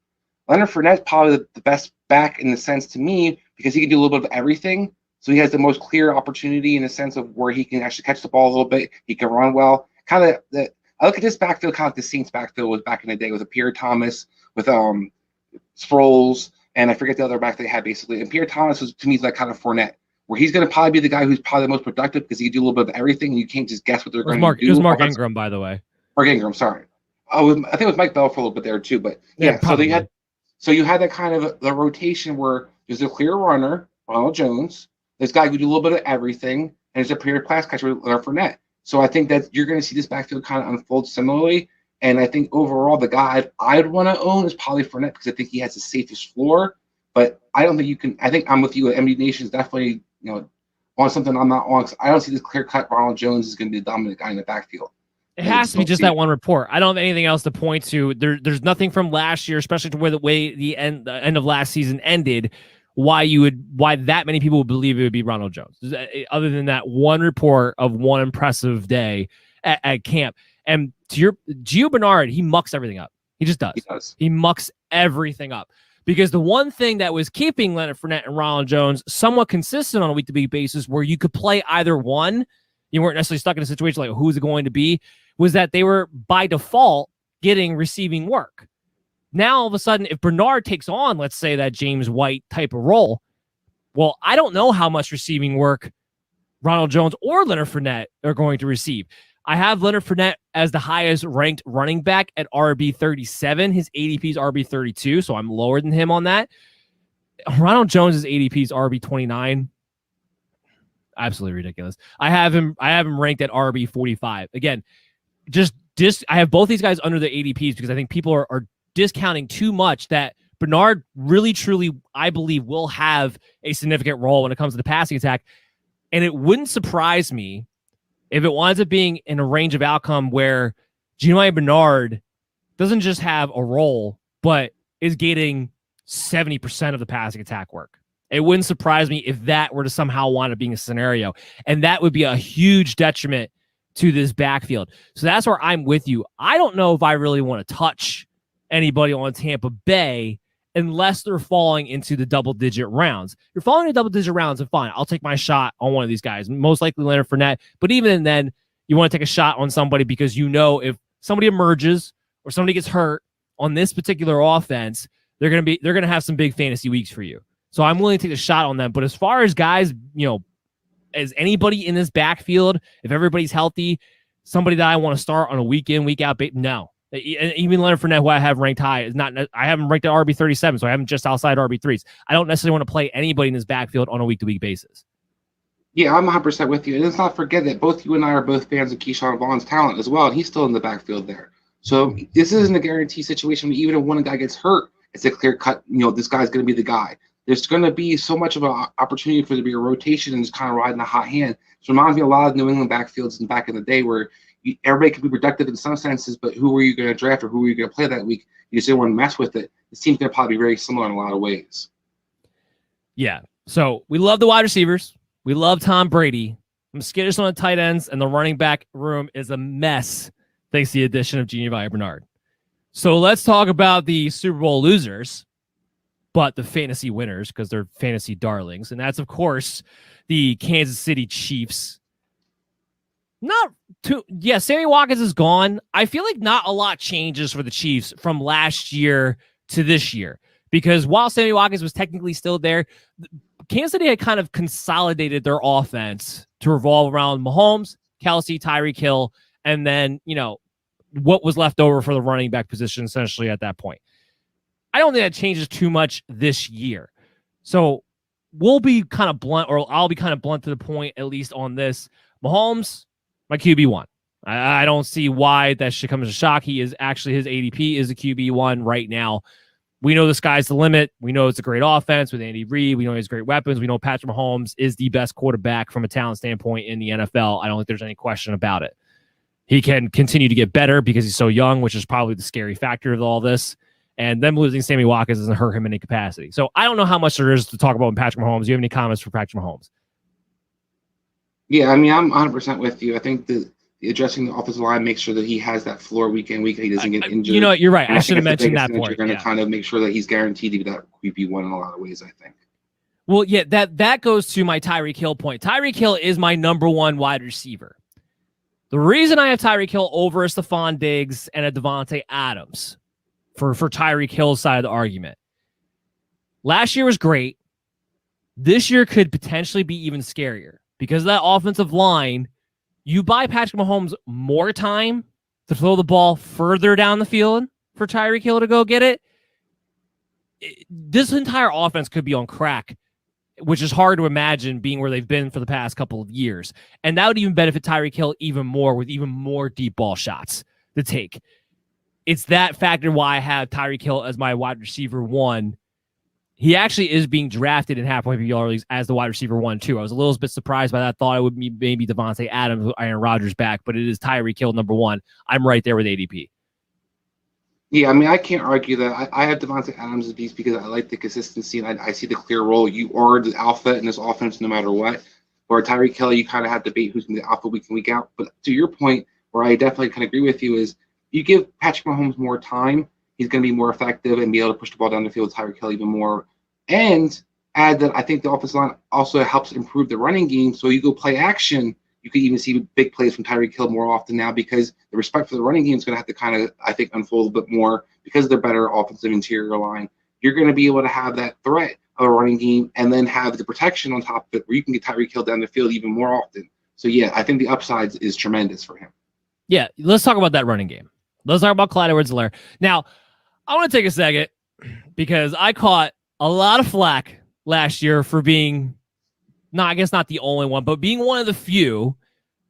Leonard Fournette's probably the best back in the sense to me because he can do a little bit of everything. So he has the most clear opportunity in the sense of where he can actually catch the ball a little bit. He can run well. I look at this backfield kind of like the Saints backfield was back in the day with Pierre Thomas, with Sproles, and I forget the other back they had basically. And Pierre Thomas was to me like kind of Fournette, where he's going to probably be the guy who's probably the most productive because he can do a little bit of everything. And you can't just guess what they're going to do. It was Mark Ingram, by the way. Mark Ingram, sorry. I think it was Mike Bell for a little bit there too, but yeah. So you had that kind of the rotation where there's a clear runner, Ronald Jones. This guy who do a little bit of everything, and there's a pure class catcher, Leonard Fournette. So I think that you're going to see this backfield kind of unfold similarly. And I think overall, the guy I'd want to own is probably Fournette because I think he has the safest floor. But I don't think you can. I think I'm with you. MD Nation is definitely on something I'm not on. I don't see this clear cut. Ronald Jones is going to be the dominant guy in the backfield. It has to be just that one report. I don't have anything else to point to. There's nothing from last year, especially to where the way the end of last season ended. Why that many people would believe it would be Ronald Jones, other than that one report of one impressive day at camp. And to your Gio Bernard, he mucks everything up. He just does. He mucks everything up because the one thing that was keeping Leonard Fournette and Ronald Jones somewhat consistent on a week-to-week basis, where you could play either one, you weren't necessarily stuck in a situation like who's it going to be, was that they were by default getting receiving work. Now, all of a sudden, if Bernard takes on, let's say, that James White type of role, well, I don't know how much receiving work Ronald Jones or Leonard Fournette are going to receive. I have Leonard Fournette as the highest ranked running back at RB 37. His ADP is RB 32, so I'm lower than him on that. Ronald Jones' ADP is RB 29. Absolutely ridiculous. I have him ranked at RB 45. Again, I have both these guys under the ADPs because I think people are discounting too much that Bernard really, truly, I believe, will have a significant role when it comes to the passing attack. And it wouldn't surprise me if it winds up being in a range of outcome where Giovanni Bernard doesn't just have a role, but is getting 70% of the passing attack work. It wouldn't surprise me if that were to somehow wind up being a scenario. And that would be a huge detriment to this backfield. So that's where I'm with you. I don't know if I really want to touch anybody on Tampa Bay unless they're falling into the double-digit rounds. If you're falling into double-digit rounds, then fine. I'll take my shot on one of these guys. Most likely Leonard Fournette. But even then, you want to take a shot on somebody because you know if somebody emerges or somebody gets hurt on this particular offense, they're gonna have some big fantasy weeks for you. So I'm willing to take a shot on them. But as far as guys, as anybody in this backfield, if everybody's healthy, somebody that I want to start on a week in, week out, no. Even Leonard Fournette, who I have ranked high, is not. I haven't ranked at RB 37, so I haven't just outside RB 3s. I don't necessarily want to play anybody in this backfield on a week-to-week basis. Yeah, I'm 100% with you. And let's not forget that both you and I are both fans of Keyshawn Vaughn's talent as well, and he's still in the backfield there. So this isn't a guarantee situation. Even if one guy gets hurt, it's a clear cut. This guy's going to be the guy. There's going to be so much of an opportunity for there to be a rotation and just kind of riding the hot hand. So it reminds me a lot of New England backfields back in the day where everybody can be productive in some senses, but who are you going to draft or who are you going to play that week? You just didn't want to mess with it. This team's going to probably be very similar in a lot of ways. Yeah. So we love the wide receivers. We love Tom Brady. I'm skittish on the tight ends, and the running back room is a mess thanks to the addition of Giovanni Bernard. So let's talk about the Super Bowl losers, but the fantasy winners because they're fantasy darlings. And that's, of course, the Kansas City Chiefs. Sammy Watkins is gone. I feel like not a lot changes for the Chiefs from last year to this year because while Sammy Watkins was technically still there, Kansas City had kind of consolidated their offense to revolve around Mahomes, Kelsey, Tyreek Hill, and then, what was left over for the running back position essentially at that point. I don't think that changes too much this year. So we'll be kind of blunt, or I'll be kind of blunt to the point, at least on this. Mahomes, my QB1. I don't see why that should come as a shock. He is actually, his ADP is a QB1 right now. We know the sky's the limit. We know it's a great offense with Andy Reid. We know he has great weapons. We know Patrick Mahomes is the best quarterback from a talent standpoint in the NFL. I don't think there's any question about it. He can continue to get better because he's so young, which is probably the scary factor of all this. And them losing Sammy Watkins doesn't hurt him in any capacity. So I don't know how much there is to talk about with Patrick Mahomes. Do you have any comments for Patrick Mahomes? Yeah, I mean, I'm 100% with you. I think the addressing the offensive line makes sure that he has that floor week in, week out. He doesn't get injured. You're right. I should have mentioned that part. You're going to kind of make sure that he's guaranteed to be that QB1 in a lot of ways, I think. Well, yeah, that goes to my Tyreek Hill point. Tyreek Hill is my number one wide receiver. The reason I have Tyreek Hill over a Stephon Diggs and a Devontae Adams for Tyreek Hill's side of the argument. Last year was great. This year could potentially be even scarier because of that offensive line. You buy Patrick Mahomes more time to throw the ball further down the field for Tyreek Hill to go get it. This entire offense could be on crack, which is hard to imagine being where they've been for the past couple of years. And that would even benefit Tyreek Hill even more with even more deep ball shots to take. It's that factor why I have Tyreek Hill as my wide receiver 1. He actually is being drafted in half-point PPR leagues as the wide receiver 1, too. I was a little bit surprised by that. Thought it would be maybe Devontae Adams with Aaron Rodgers back, but it is Tyreek Hill number 1. I'm right there with ADP. Yeah, I mean, I can't argue that. I have Devontae Adams as beast because I like the consistency and I see the clear role. You are the alpha in this offense no matter what. Or Tyreek Hill, you kind of have to debate who's going to be the alpha week in, week out. But to your point, where I definitely kind of agree with you, is you give Patrick Mahomes more time, he's going to be more effective and be able to push the ball down the field with Tyreek Hill even more. And add that I think the offensive line also helps improve the running game. So you go play action, you could even see big plays from Tyreek Hill more often now because the respect for the running game is going to have to kind of, I think, unfold a bit more because of their better offensive interior line. You're going to be able to have that threat of a running game and then have the protection on top of it where you can get Tyreek Hill down the field even more often. So, yeah, I think the upside is tremendous for him. Yeah, let's talk about that running game. Let's talk about Clyde Edwards-Helaire. Now, I want to take a second because I caught a lot of flack last year for being no, I guess not the only one, but being one of the few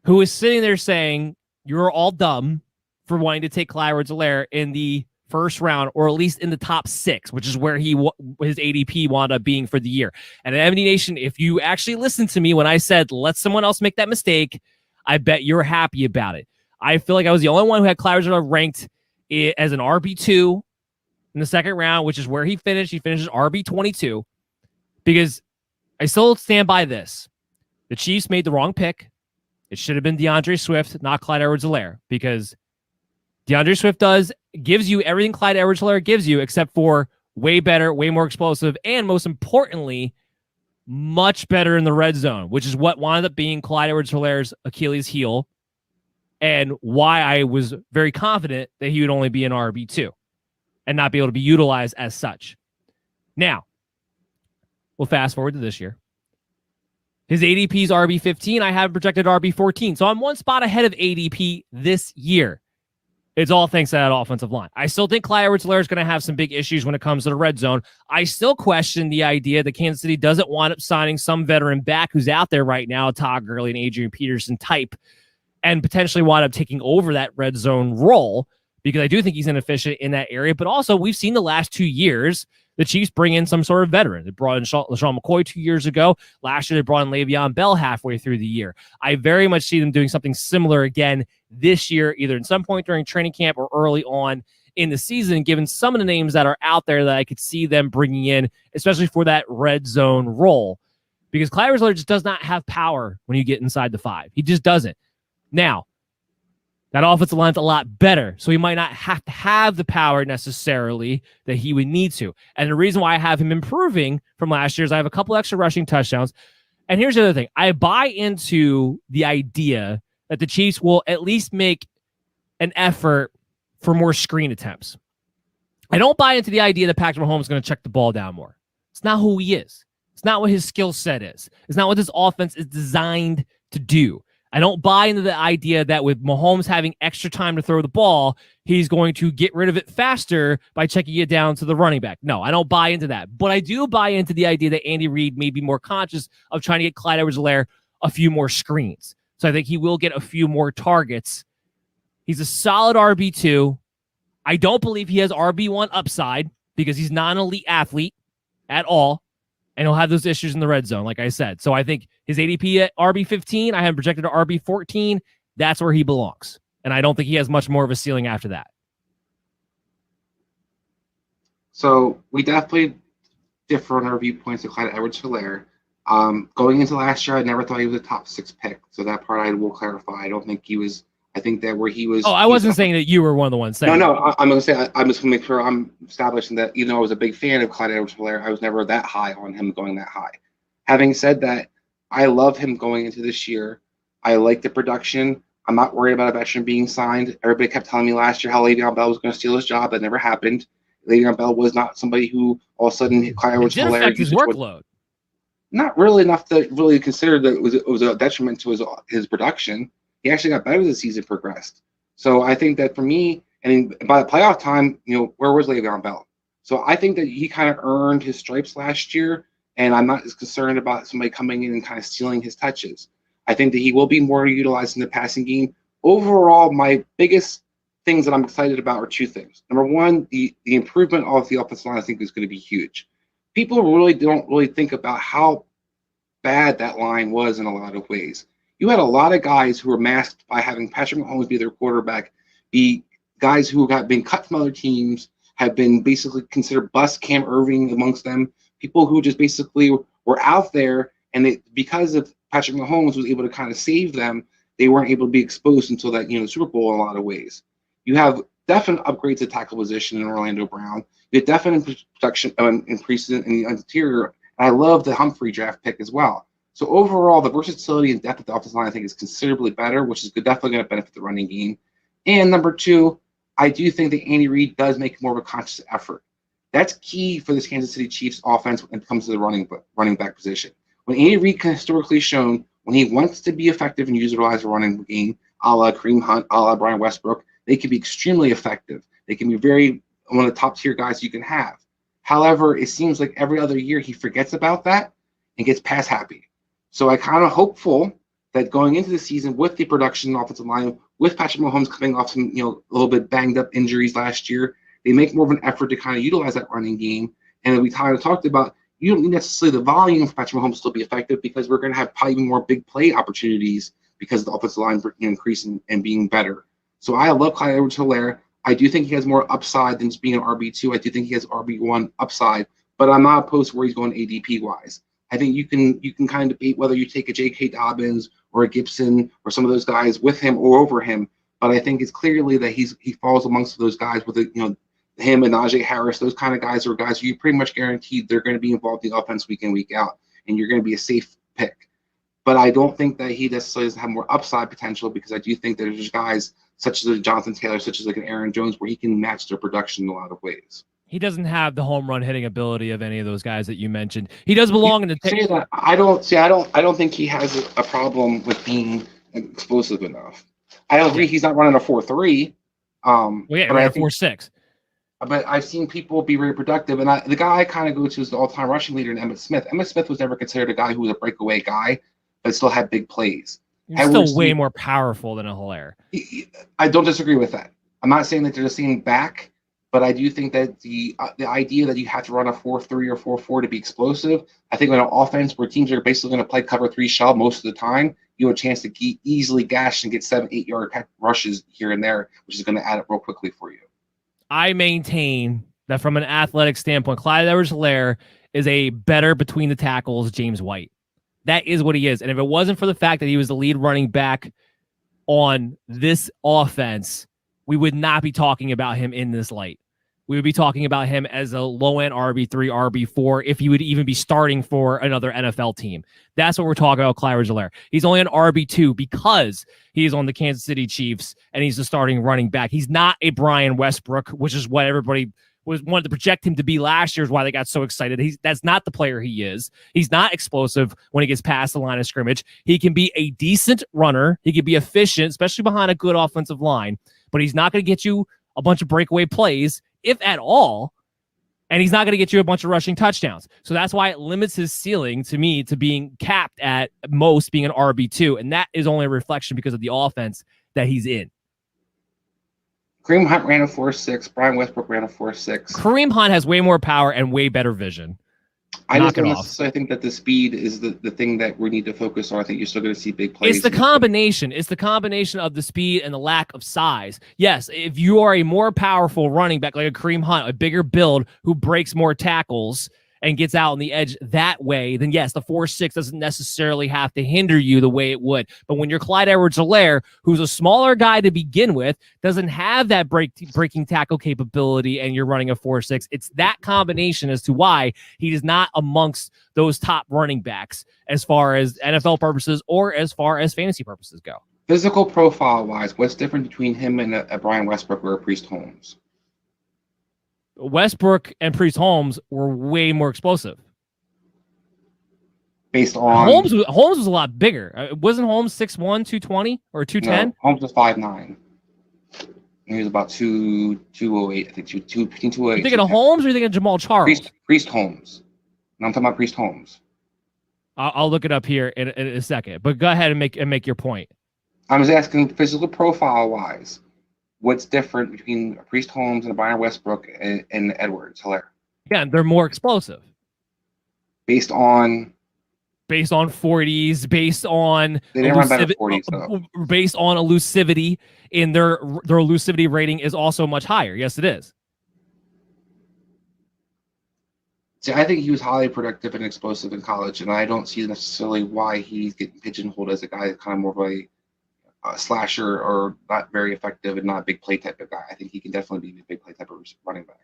who is sitting there saying you're all dumb for wanting to take Clyde Edwards-Helaire in the first round, or at least in the top 6, which is where his ADP wound up being for the year. And at MD Nation, if you actually listened to me when I said, let someone else make that mistake, I bet you're happy about it. I feel like I was the only one who had Clyde Edwards-Helaire ranked as an RB2 in the second round, which is where he finished. He finishes RB22 because I still stand by this. The Chiefs made the wrong pick. It should have been DeAndre Swift, not Clyde Edwards-Helaire, because DeAndre Swift gives you everything Clyde Edwards-Helaire gives you, except for way better, way more explosive, and most importantly, much better in the red zone, which is what wound up being Clyde Edwards-Helaire's Achilles heel, and why I was very confident that he would only be an RB2 and not be able to be utilized as such. Now, we'll fast forward to this year. His ADP is RB15. I have projected RB14. So I'm one spot ahead of ADP this year. It's all thanks to that offensive line. I still think Clyde Edwards-Helaire is going to have some big issues when it comes to the red zone. I still question the idea that Kansas City doesn't wind up signing some veteran back who's out there right now, Todd Gurley and Adrian Peterson type, and potentially wind up taking over that red zone role, because I do think he's inefficient in that area. But also, we've seen the last 2 years the Chiefs bring in some sort of veteran. They brought in LaShawn McCoy 2 years ago. Last year, they brought in Le'Veon Bell halfway through the year. I very much see them doing something similar again this year, either in some point during training camp or early on in the season, given some of the names that are out there that I could see them bringing in, especially for that red zone role. Because Clyde Edwards-Helaire just does not have power when you get inside the 5. He just doesn't. Now, that offensive line's a lot better, so he might not have to have the power necessarily that he would need to. And the reason why I have him improving from last year is I have a couple extra rushing touchdowns. And here's the other thing. I buy into the idea that the Chiefs will at least make an effort for more screen attempts. I don't buy into the idea that Patrick Mahomes is going to check the ball down more. It's not who he is. It's not what his skill set is. It's not what this offense is designed to do. I don't buy into the idea that with Mahomes having extra time to throw the ball, he's going to get rid of it faster by checking it down to the running back. No, I don't buy into that. But I do buy into the idea that Andy Reid may be more conscious of trying to get Clyde Edwards-Helaire a few more screens. So I think he will get a few more targets. He's a solid RB2. I don't believe he has RB1 upside because he's not an elite athlete at all. And he'll have those issues in the red zone, like I said. So I think his ADP at RB15, I have projected to RB14. That's where he belongs. And I don't think he has much more of a ceiling after that. So we definitely differ on our viewpoints of Clyde Edwards-Helaire. Going into last year, I never thought he was a top 6 pick. So that part I will clarify. I don't think he was. I think that where he was. Oh, I wasn't saying that you were one of the ones saying. No. I'm going to say I'm just going to make sure I'm establishing that. I was a big fan of Clyde Edwards-Helaire. I was never that high on him going that high. Having said that, I love him going into this year. I like the production. I'm not worried about a veteran being signed. Everybody kept telling me last year how Le'Veon Bell was going to steal his job. That never happened. Le'Veon Bell was not somebody who all of a sudden Clyde Edwards-Helaire. It did affect his workload. Not really enough to really consider that it was a detriment to his production. He actually got better as the season progressed. So I think that for me, and by the playoff time, where was Le'Veon Bell? So I think that he kind of earned his stripes last year, and I'm not as concerned about somebody coming in and kind of stealing his touches. I think that he will be more utilized in the passing game. Overall, my biggest things that I'm excited about are 2 things. Number one, the improvement of the offensive line I think is going to be huge. People really don't really think about how bad that line was in a lot of ways. You had a lot of guys who were masked by having Patrick Mahomes be their quarterback, be guys who have been cut from other teams, have been basically considered bust, Cam Irving amongst them, people who just basically were out there, and because of Patrick Mahomes was able to kind of save them, they weren't able to be exposed until that Super Bowl in a lot of ways. You have definite upgrades at tackle position in Orlando Brown. You have definite production increases in the interior. And I love the Humphrey draft pick as well. So overall, the versatility and depth of the offensive line I think is considerably better, which is definitely going to benefit the running game. And number 2, I do think that Andy Reid does make more of a conscious effort. That's key for this Kansas City Chiefs offense when it comes to the running back position. When Andy Reid has historically shown when he wants to be effective and utilize the running game, a la Kareem Hunt, a la Brian Westbrook, they can be extremely effective. They can be one of the top tier guys you can have. However, it seems like every other year he forgets about that and gets pass happy. So I kind of hopeful that going into the season with the production offensive line, with Patrick Mahomes coming off some, a little bit banged up injuries last year, they make more of an effort to kind of utilize that running game. And we kind of talked about, you don't need necessarily the volume for Patrick Mahomes to be effective because we're going to have probably more big play opportunities because of the offensive line increasing and being better. So I love Clyde Edwards-Helaire. I do think he has more upside than just being an RB2. I do think he has RB1 upside, but I'm not opposed to where he's going ADP-wise. I think you can kind of debate whether you take a J.K. Dobbins or a Gibson or some of those guys with him or over him, but I think it's clearly that he falls amongst those guys with him and Najee Harris. Those kind of guys are guys who you pretty much guaranteed they're going to be involved in the offense week in, week out, and you're going to be a safe pick. But I don't think that he necessarily doesn't have more upside potential because I do think that there's guys such as a Jonathan Taylor, such as like an Aaron Jones, where he can match their production in a lot of ways. He doesn't have the home run hitting ability of any of those guys that you mentioned. He does belong in the I don't think he has a problem with being explosive enough. I don't agree he's not running a 4.3. But a 4.6. But I've seen people be very productive, and the guy I kind of go to is the all-time rushing leader in Emmitt Smith. Emmitt Smith was never considered a guy who was a breakaway guy, but still had big plays. He's still way more powerful than a Helaire. I don't disagree with that. I'm not saying that they're the same back, but I do think that the idea that you have to run a 4.3 or 4.4 to be explosive, I think on an offense where teams are basically going to play cover 3 shell most of the time, you have a chance to easily gash and get 7-8 yard rushes here and there, which is going to add up real quickly for you. I maintain that from an athletic standpoint, Clyde Edwards-Helaire is a better between the tackles James White. That is what he is. And if it wasn't for the fact that he was the lead running back on this offense, we would not be talking about him in this light. We would be talking about him as a low-end RB3, RB4, if he would even be starting for another NFL team. That's what we're talking about, Clyde Edwards-Helaire. He's only an RB2 because he's on the Kansas City Chiefs, and he's the starting running back. He's not a Brian Westbrook, which is what everybody wanted to project him to be last year, is why they got so excited. That's not the player he is. He's not explosive when he gets past the line of scrimmage. He can be a decent runner. He can be efficient, especially behind a good offensive line, but he's not going to get you a bunch of breakaway plays, if at all, and he's not going to get you a bunch of rushing touchdowns. So that's why it limits his ceiling to me to being capped at most being an RB2, and that is only a reflection because of the offense that he's in. Kareem Hunt ran a 4.6. Brian Westbrook ran a 4.6. Kareem Hunt has way more power and way better vision. I just don't necessarily think that the speed is the thing that we need to focus on. I think you're still going to see big plays. It's the combination. It's the combination of the speed and the lack of size. Yes, if you are a more powerful running back like a Kareem Hunt, a bigger build who breaks more tackles and gets out on the edge that way, then yes, the 4.6 doesn't necessarily have to hinder you the way it would. But when you're Clyde Edwards-Helaire, who's a smaller guy to begin with, doesn't have that breaking tackle capability, and you're running a 4.6, it's that combination as to why he is not amongst those top running backs as far as NFL purposes or as far as fantasy purposes go. Physical profile-wise, what's different between him and a Brian Westbrook or a Priest Holmes? Westbrook and Priest Holmes were way more explosive. Based on Holmes was a lot bigger. Wasn't Holmes 6'1", 220 or 210? No, Holmes was 5'9". He was about 208, I think. Between 208. You thinking of Holmes or you thinking of Jamal Charles? Priest Holmes. And I'm talking about Priest Holmes. I'll look it up here in a second. But go ahead and make your point. I was asking physical profile-wise. What's different between a Priest Holmes and a Brian Westbrook and Edwards-Helaire? Again, they're more explosive. Based on 40s, based on based on elusivity, in their elusivity rating is also much higher. Yes, it is. See, I think he was highly productive and explosive in college, and I don't see necessarily why he's getting pigeonholed as a guy that's kind of more of a slasher or not very effective and not a big play type of guy. I think he can definitely be a big play type of running back.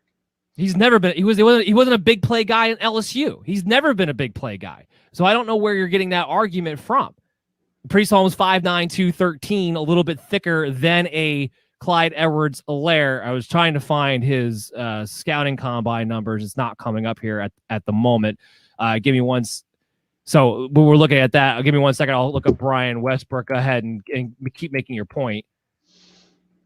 He's never been. He wasn't a big play guy in LSU. He's never been a big play guy. So I don't know where you're getting that argument from. Priest Holmes 5'9", 213, a little bit thicker than a Clyde Edwards-Helaire. I was trying to find his scouting combine numbers. It's not coming up here at the moment. Give me one. So when we're looking at that, give me 1 second. I'll look up Brian Westbrook. Go ahead and keep making your point.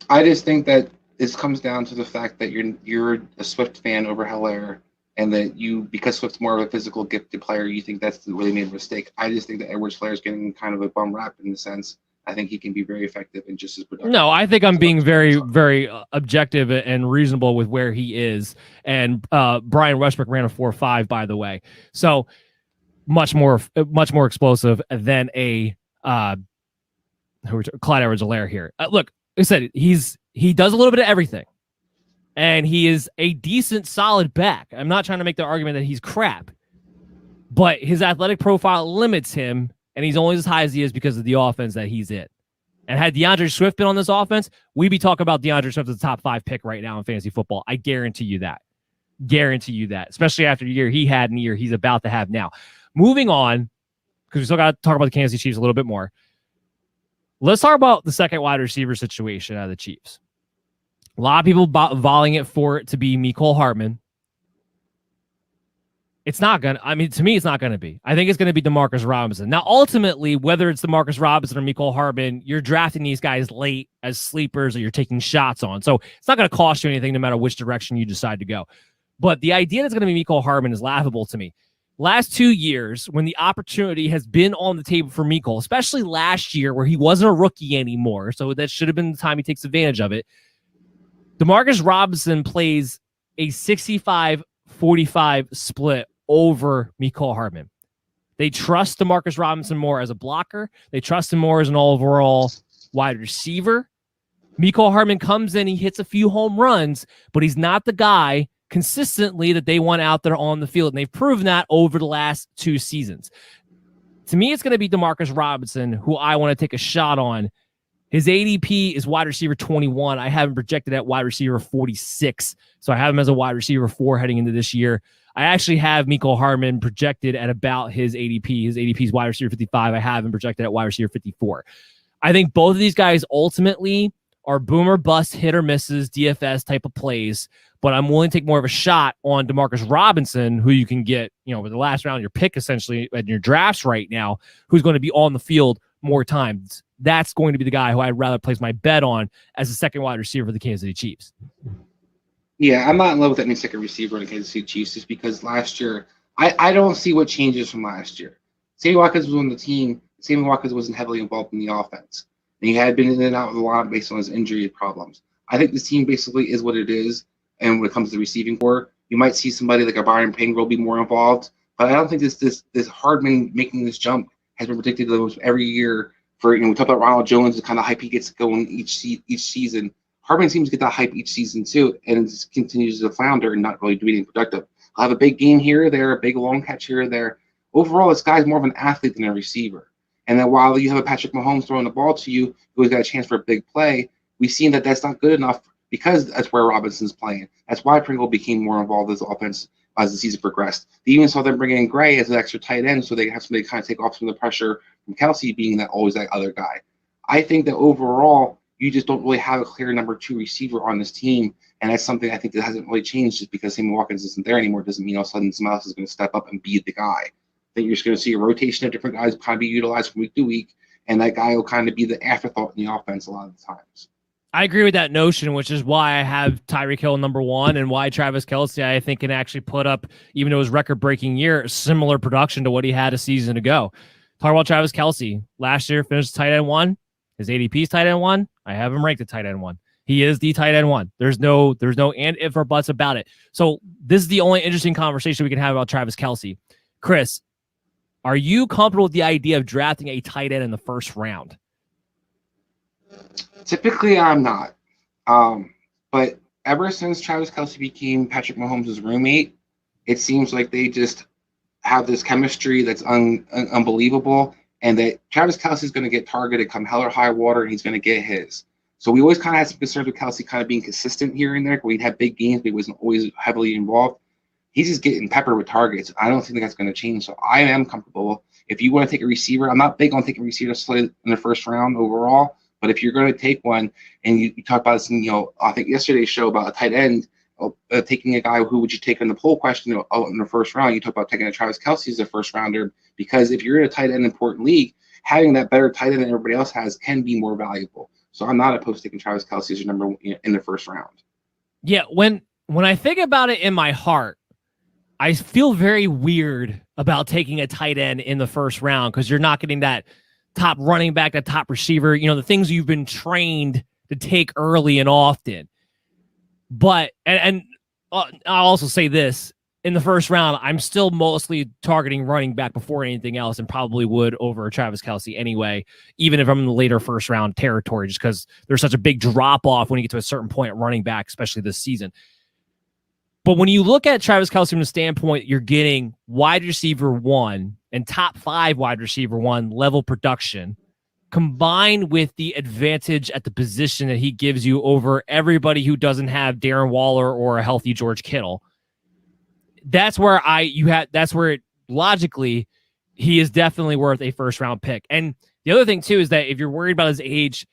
I just think that this comes down to the fact that you're a Swift fan over Helaire, and that because Swift's more of a physical gifted player, you think that's where they made a mistake. I just think that Edwards-Helaire is getting kind of a bum rap in the sense. I think he can be very effective and just as productive. No, I think I'm being very, very objective and reasonable with where he is. And Brian Westbrook ran a 4.5, by the way. So much more explosive than a Clyde Edwards-Helaire here. Look, like I said, he does a little bit of everything. And he is a decent, solid back. I'm not trying to make the argument that he's crap. But his athletic profile limits him, and he's only as high as he is because of the offense that he's in. And had DeAndre Swift been on this offense, we'd be talking about DeAndre Swift as a top 5 pick right now in fantasy football. I guarantee you that. Especially after the year he had and the year he's about to have now. Moving on, because we still got to talk about the Kansas City Chiefs a little bit more. Let's talk about the second wide receiver situation out of the Chiefs. A lot of people volleying it for it to be Mecole Hartman. It's not going to, to me, it's not going to be. I think it's going to be Demarcus Robinson. Now, ultimately, whether it's Demarcus Robinson or Mecole Hartman, you're drafting these guys late as sleepers or you're taking shots on. So it's not going to cost you anything no matter which direction you decide to go. But the idea that's going to be Mecole Hartman is laughable to me. Last 2 years, when the opportunity has been on the table for Mecole, especially last year where he wasn't a rookie anymore, so that should have been the time he takes advantage of it, Demarcus Robinson plays a 65-45 split over Mecole Hartman. They trust Demarcus Robinson more as a blocker. They trust him more as an overall wide receiver. Mecole Hartman comes in, he hits a few home runs, but he's not the guy consistently that they want out there on the field. And they've proven that over the last 2 seasons. To me, it's going to be Demarcus Robinson, who I want to take a shot on. His ADP is wide receiver 21. I have him projected at wide receiver 46. So I have him as a wide receiver 4 heading into this year. I actually have Mecole Hartman projected at about his ADP. His ADP is wide receiver 55. I have him projected at wide receiver 54. I think both of these guys ultimately are boomer bust, hit or misses, DFS type of plays. But I'm willing to take more of a shot on Demarcus Robinson, who you can get, with the last round of your pick essentially in your drafts right now, who's going to be on the field more times. That's going to be the guy who I'd rather place my bet on as a second wide receiver for the Kansas City Chiefs. Yeah, I'm not in love with any second receiver in the Kansas City Chiefs just because last year, I don't see what changes from last year. Sammy Watkins was on the team. Sammy Watkins wasn't heavily involved in the offense. And he had been in and out of the line based on his injury problems. I think this team basically is what it is. And when it comes to the receiving core, you might see somebody like a Byron Pringle be more involved. But I don't think this Hardman making this jump has been predicted almost every year. We talk about Ronald Jones, the kind of hype he gets going each season. Hardman seems to get that hype each season too, and it just continues to flounder and not really do anything productive. He'll have a big game here or there, a big long catch here or there. Overall, this guy's more of an athlete than a receiver. And then while you have a Patrick Mahomes throwing the ball to you, who's got a chance for a big play, we've seen that that's not good enough because that's where Robinson's playing. That's why Pringle became more involved in the offense as the season progressed. They even saw them bring in Gray as an extra tight end so they have somebody to kind of take off some of the pressure from Kelsey being always that other guy. I think that overall, you just don't really have a clear number 2 receiver on this team, and that's something I think that hasn't really changed just because Sammy Watkins isn't there anymore. It doesn't mean all of a sudden someone else is going to step up and be the guy. I think you're just going to see a rotation of different guys kind of be utilized from week to week, and that guy will kind of be the afterthought in the offense a lot of the times. I agree with that notion, which is why I have Tyreek Hill number 1 and why Travis Kelce, I think, can actually put up, even though his record-breaking year, similar production to what he had a season ago. Talk about Travis Kelce. Last year, finished tight end 1. His ADP is tight end 1. I have him ranked at tight end 1. He is the tight end 1. There's no and if or buts about it. So this is the only interesting conversation we can have about Travis Kelce. Chris, are you comfortable with the idea of drafting a tight end in the first round? Typically, I'm not. But ever since Travis Kelce became Patrick Mahomes' roommate, it seems like they just have this chemistry that's unbelievable, and that Travis Kelce is going to get targeted come hell or high water, and he's going to get his. So we always kind of had some concerns with Kelce kind of being consistent here and there. We'd have big games, but he wasn't always heavily involved. He's just getting peppered with targets. I don't think that's going to change. So I am comfortable. If you want to take a receiver, I'm not big on taking receivers in the first round overall. But if you're going to take one, and you talk about this in, I think yesterday's show about a tight end, taking a guy who would you take in the poll question in the first round, you talk about taking a Travis Kelce as a first rounder, because if you're in a tight end important league, having that better tight end than everybody else has can be more valuable. So I'm not opposed to taking Travis Kelce as your number 1 in the first round. Yeah, when I think about it in my heart, I feel very weird about taking a tight end in the first round because you're not getting that top running back, that top receiver, the things you've been trained to take early and often. But, and I'll also say this, in the first round, I'm still mostly targeting running back before anything else and probably would over Travis Kelce anyway, even if I'm in the later first round territory, just because there's such a big drop off when you get to a certain point at running back, especially this season. But when you look at Travis Kelce from the standpoint, you're getting wide receiver 1 and top 5 wide receiver 1 level production, combined with the advantage at the position that he gives you over everybody who doesn't have Darren Waller or a healthy George Kittle. That's where logically he is definitely worth a first round pick. And the other thing too is that if you're worried about his age,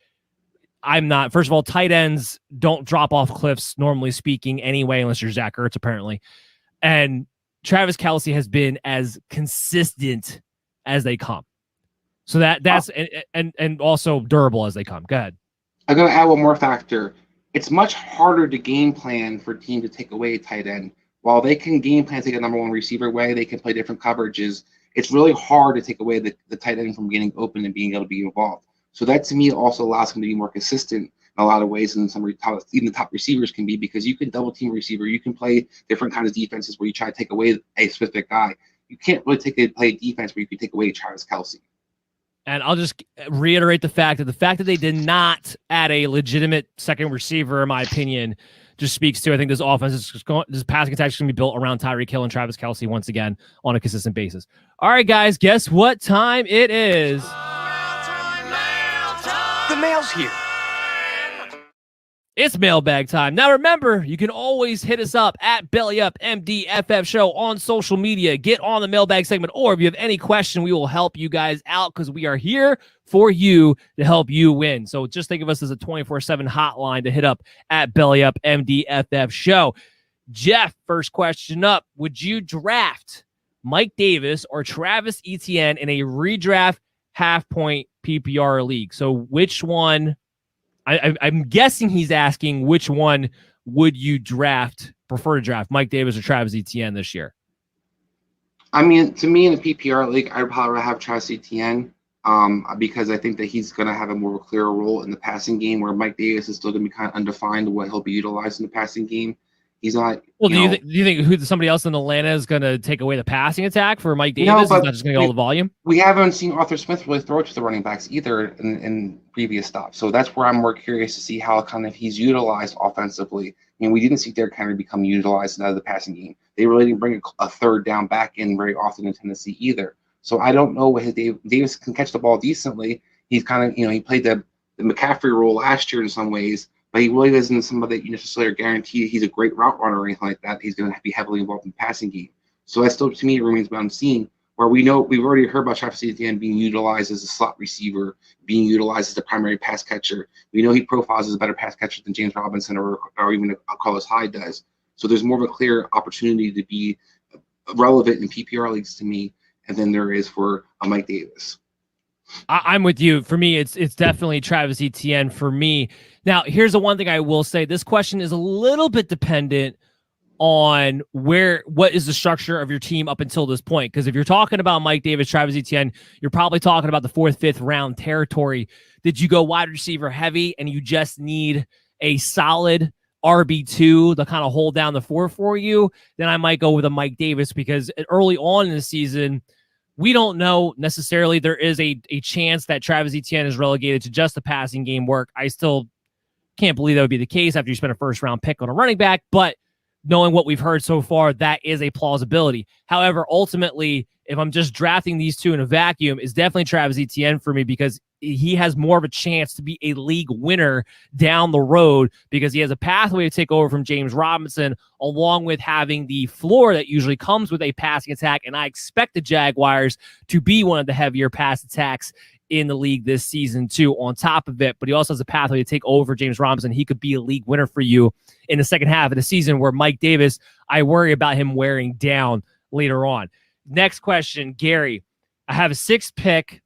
I'm not. First of all, tight ends don't drop off cliffs, normally speaking, anyway, unless you're Zach Ertz, apparently. And Travis Kelce has been as consistent as they come. So that's and also durable as they come. Go ahead. I'm going to add one more factor. It's much harder to game plan for a team to take away a tight end. While they can game plan take a number 1 receiver away, they can play different coverages. It's really hard to take away the tight end from getting open and being able to be involved. So that to me also allows him to be more consistent in a lot of ways than even the top receivers can be, because you can double team receiver, you can play different kinds of defenses where you try to take away a specific guy. You can't really play defense where you can take away Travis Kelce. And I'll just reiterate the fact that they did not add a legitimate second receiver, in my opinion, just speaks to, I think this offense is just going, this passing attack is going to be built around Tyreek Hill and Travis Kelce once again on a consistent basis. All right, guys, guess what time it is? The mail's here. It's mailbag time. Now, remember, you can always hit us up at BellyUpMDFF Show on social media. Get on the mailbag segment, or if you have any question, we will help you guys out because we are here for you to help you win. So just think of us as a 24/7 hotline to hit up at BellyUpMDFF Show. Jeff, first question up. Would you draft Mike Davis or Travis Etienne in a redraft half-point PPR league? So which one... I'm guessing he's asking which one would you prefer to draft, Mike Davis or Travis Etienne this year? I mean, to me in a PPR league, I'd probably have Travis Etienne because I think that he's going to have a more clearer role in the passing game, where Mike Davis is still going to be kind of undefined what he'll be utilized in the passing game. He's not. Well, do you think somebody else in Atlanta is going to take away the passing attack for Mike Davis? He's not just going to get all the volume. We haven't seen Arthur Smith really throw to the running backs either in previous stops. So that's where I'm more curious to see how kind of he's utilized offensively. I mean, we didn't see Derrick Henry become utilized out of the passing game. They really didn't bring a third down back in very often in Tennessee either. So I don't know what Davis can catch the ball decently. He's kind of, he played the McCaffrey role last year in some ways, but he really isn't somebody that you necessarily guarantee he's a great route runner or anything like that. He's going to be heavily involved in the passing game. So that still, to me, remains what I'm seeing, where we've already heard about Travis Etienne being utilized as a slot receiver, being utilized as the primary pass catcher. We know he profiles as a better pass catcher than James Robinson or even Carlos Hyde does. So there's more of a clear opportunity to be relevant in PPR leagues to me than there is for Mike Davis. I'm with you. For me, it's definitely Travis Etienne for me. Now, here's the one thing I will say. This question is a little bit dependent on what is the structure of your team up until this point. Because if you're talking about Mike Davis, Travis Etienne, you're probably talking about the 4th, 5th round territory. Did you go wide receiver heavy and you just need a solid RB2 to kind of hold down the 4 for you? Then I might go with a Mike Davis, because early on in the season, we don't know necessarily. There is a chance that Travis Etienne is relegated to just the passing game work. I still can't believe that would be the case after you spend a first-round pick on a running back, but knowing what we've heard so far, that is a plausibility. However, ultimately, if I'm just drafting these two in a vacuum, it's definitely Travis Etienne for me, because he has more of a chance to be a league winner down the road, because he has a pathway to take over from James Robinson, along with having the floor that usually comes with a passing attack. And I expect the Jaguars to be one of the heavier pass attacks in the league this season too, on top of it. But he also has a pathway to take over James Robinson. He could be a league winner for you in the second half of the season, where Mike Davis, I worry about him wearing down later on. Next question, Gary. I have a 6th pick.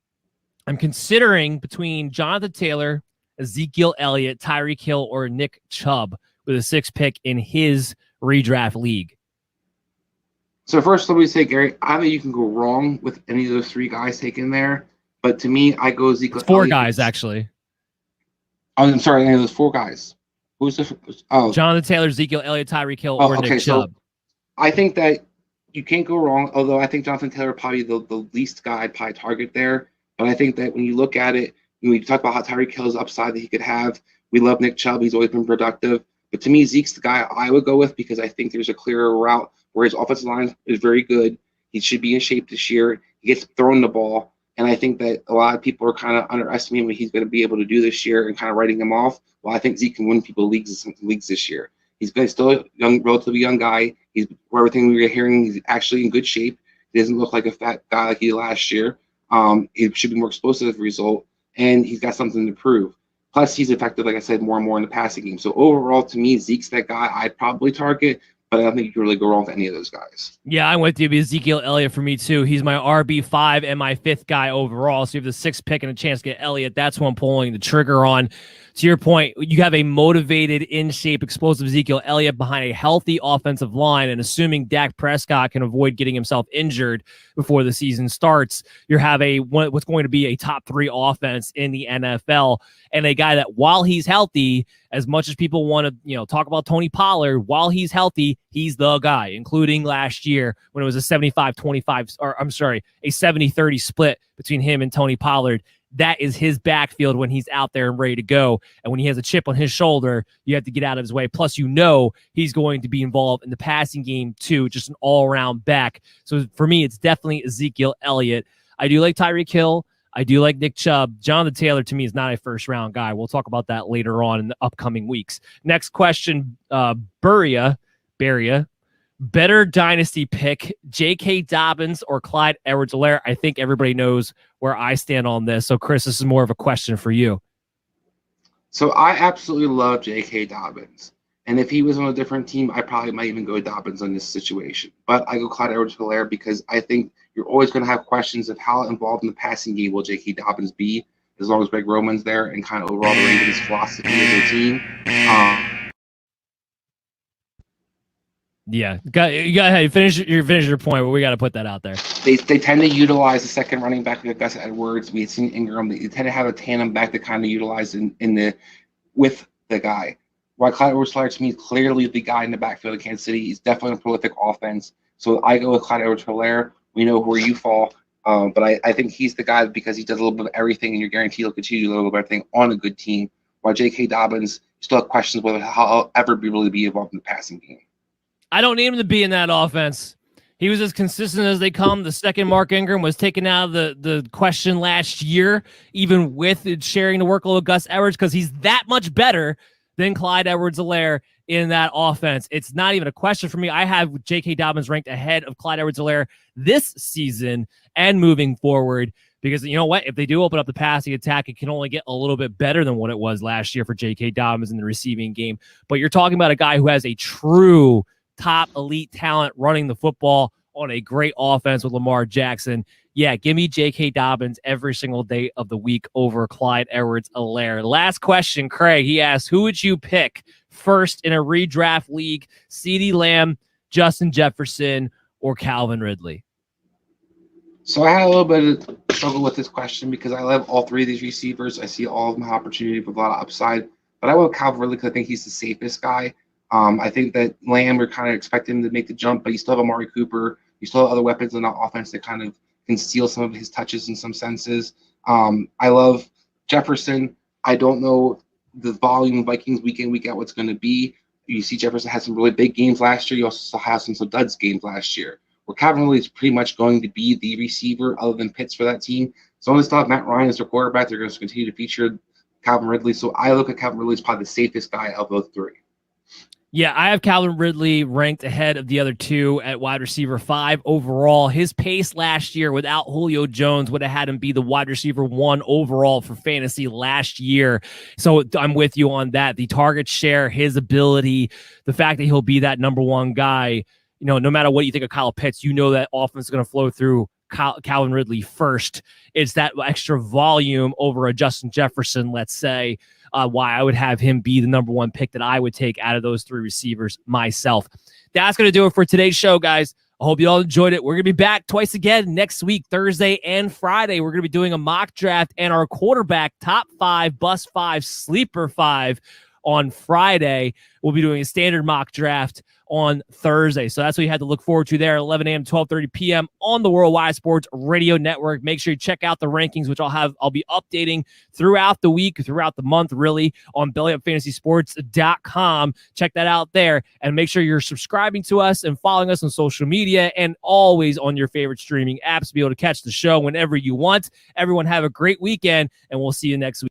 I'm considering between Jonathan Taylor, Ezekiel Elliott, Tyreek Hill, or Nick Chubb with a 6th pick in his redraft league. So first, let me say, Gary, I think you can go wrong with any of those three guys taken there. But to me, I go Zeke. It's four guys, actually. Oh, I'm sorry, any of those four guys. Who's the? Jonathan Taylor, Ezekiel Elliott, Tyreek Hill, or Nick Chubb. So I think that you can't go wrong. Although I think Jonathan Taylor probably the least guy I'd probably target there. But I think that when you look at it, when we talk about how Tyreek Hill's upside that he could have, we love Nick Chubb. He's always been productive. But to me, Zeke's the guy I would go with because I think there's a clearer route where his offensive line is very good. He should be in shape this year. He gets thrown the ball. And I think that a lot of people are kind of underestimating what he's going to be able to do this year and kind of writing him off. Well, I think Zeke can win people leagues this year. He's still a young, relatively young guy. He's, for everything we were hearing, he's actually in good shape. He doesn't look like a fat guy like he did last year. He should be more explosive as a result, and he's got something to prove. Plus, he's effective, like I said, more and more in the passing game. So overall, to me, Zeke's that guy I'd probably target, but I don't think you can really go wrong with any of those guys. Yeah, I'm with you. Ezekiel Elliott for me, too. He's my RB5 and my fifth guy overall. So you have the sixth pick and a chance to get Elliott. That's who I'm pulling the trigger on. To your point, you have a motivated, in-shape, explosive Ezekiel Elliott behind a healthy offensive line, and assuming Dak Prescott can avoid getting himself injured before the season starts, you have what's going to be a top 3 offense in the NFL, and a guy that, while he's healthy, as much as people want to talk about Tony Pollard, while he's healthy, he's the guy, including last year when it was a 75-25, or I'm sorry, a 70-30 split between him and Tony Pollard. That is his backfield when he's out there and ready to go. And when he has a chip on his shoulder, you have to get out of his way. Plus, he's going to be involved in the passing game too, just an all-around back. So for me, it's definitely Ezekiel Elliott. I do like Tyreek Hill. I do like Nick Chubb. Jonathan Taylor, to me, is not a first-round guy. We'll talk about that later on in the upcoming weeks. Next question, Beria. Better dynasty pick, J.K. Dobbins or Clyde Edwards-Helaire? I think everybody knows where I stand on this. So, Chris, this is more of a question for you. So I absolutely love J.K. Dobbins. And if he was on a different team, I probably might even go Dobbins on this situation. But I go Clyde Edwards-Helaire because I think you're always going to have questions of how involved in the passing game will J.K. Dobbins be as long as Greg Roman's there and kind of overall the Ravens' philosophy as a team. Yeah, you got finish your point, but we got to put that out there. They tend to utilize the second running back like Gus Edwards. We had seen Ingram. They tend to have a tandem back that kind of utilize with the guy. While Clyde Edwards-Helaire to me is clearly the guy in the backfield of Kansas City. He's definitely a prolific offense. So I go with Clyde Edwards-Helaire. We know where you fall, but I think he's the guy because he does a little bit of everything, and you're guaranteed he'll continue to do a little bit of everything on a good team. While J.K. Dobbins, you still have questions whether he'll ever really be involved in the passing game. I don't need him to be in that offense. He was as consistent as they come. The second Mark Ingram was taken out of the question last year, even with sharing the workload with Gus Edwards, because he's that much better than Clyde Edwards-Helaire in that offense. It's not even a question for me. I have J.K. Dobbins ranked ahead of Clyde Edwards-Helaire this season and moving forward, because you know what? If they do open up the passing attack, it can only get a little bit better than what it was last year for J.K. Dobbins in the receiving game. But you're talking about a guy who has a true top elite talent running the football on a great offense with Lamar Jackson. Yeah, give me J.K. Dobbins every single day of the week over Clyde Edwards-Helaire. Last question, Craig. He asked, who would you pick first in a redraft league? CeeDee Lamb, Justin Jefferson, or Calvin Ridley? So I had a little bit of struggle with this question because I love all three of these receivers. I see all of them have opportunity with a lot of upside. But I went with Calvin Ridley because I think he's the safest guy. I think that Lamb, we're kind of expecting him to make the jump, but you still have Amari Cooper. You still have other weapons in the offense that kind of can steal some of his touches in some senses. I love Jefferson. I don't know the volume of Vikings week in, week out what's going to be. You see Jefferson had some really big games last year. You also have some duds games last year. Where Calvin Ridley is pretty much going to be the receiver other than Pitts for that team. So long as they still have Matt Ryan as their quarterback, they're going to continue to feature Calvin Ridley. So I look at Calvin Ridley as probably the safest guy of those three. Yeah, I have Calvin Ridley ranked ahead of the other two at wide receiver 5 overall. His pace last year without Julio Jones would have had him be the wide receiver 1 overall for fantasy last year. So I'm with you on that. The target share, his ability, the fact that he'll be that number 1 guy, no matter what you think of Kyle Pitts, that offense is going to flow through Calvin Ridley first. It's that extra volume over a Justin Jefferson, let's say, why I would have him be the number 1 pick that I would take out of those 3 receivers myself. That's going to do it for today's show, guys. I hope you all enjoyed it. We're going to be back twice again next week, Thursday and Friday. We're going to be doing a mock draft and our quarterback top 5, bust 5, sleeper 5 on Friday. We'll be doing a standard mock draft on Thursday. So that's what you had to look forward to there, 11 a.m., 12:30 p.m. on the Worldwide Sports Radio Network. Make sure you check out the rankings, which I'll be updating throughout the week, throughout the month, really, on bellyupfantasysports.com. Check that out there, and make sure you're subscribing to us and following us on social media and always on your favorite streaming apps to be able to catch the show whenever you want. Everyone have a great weekend, and we'll see you next week.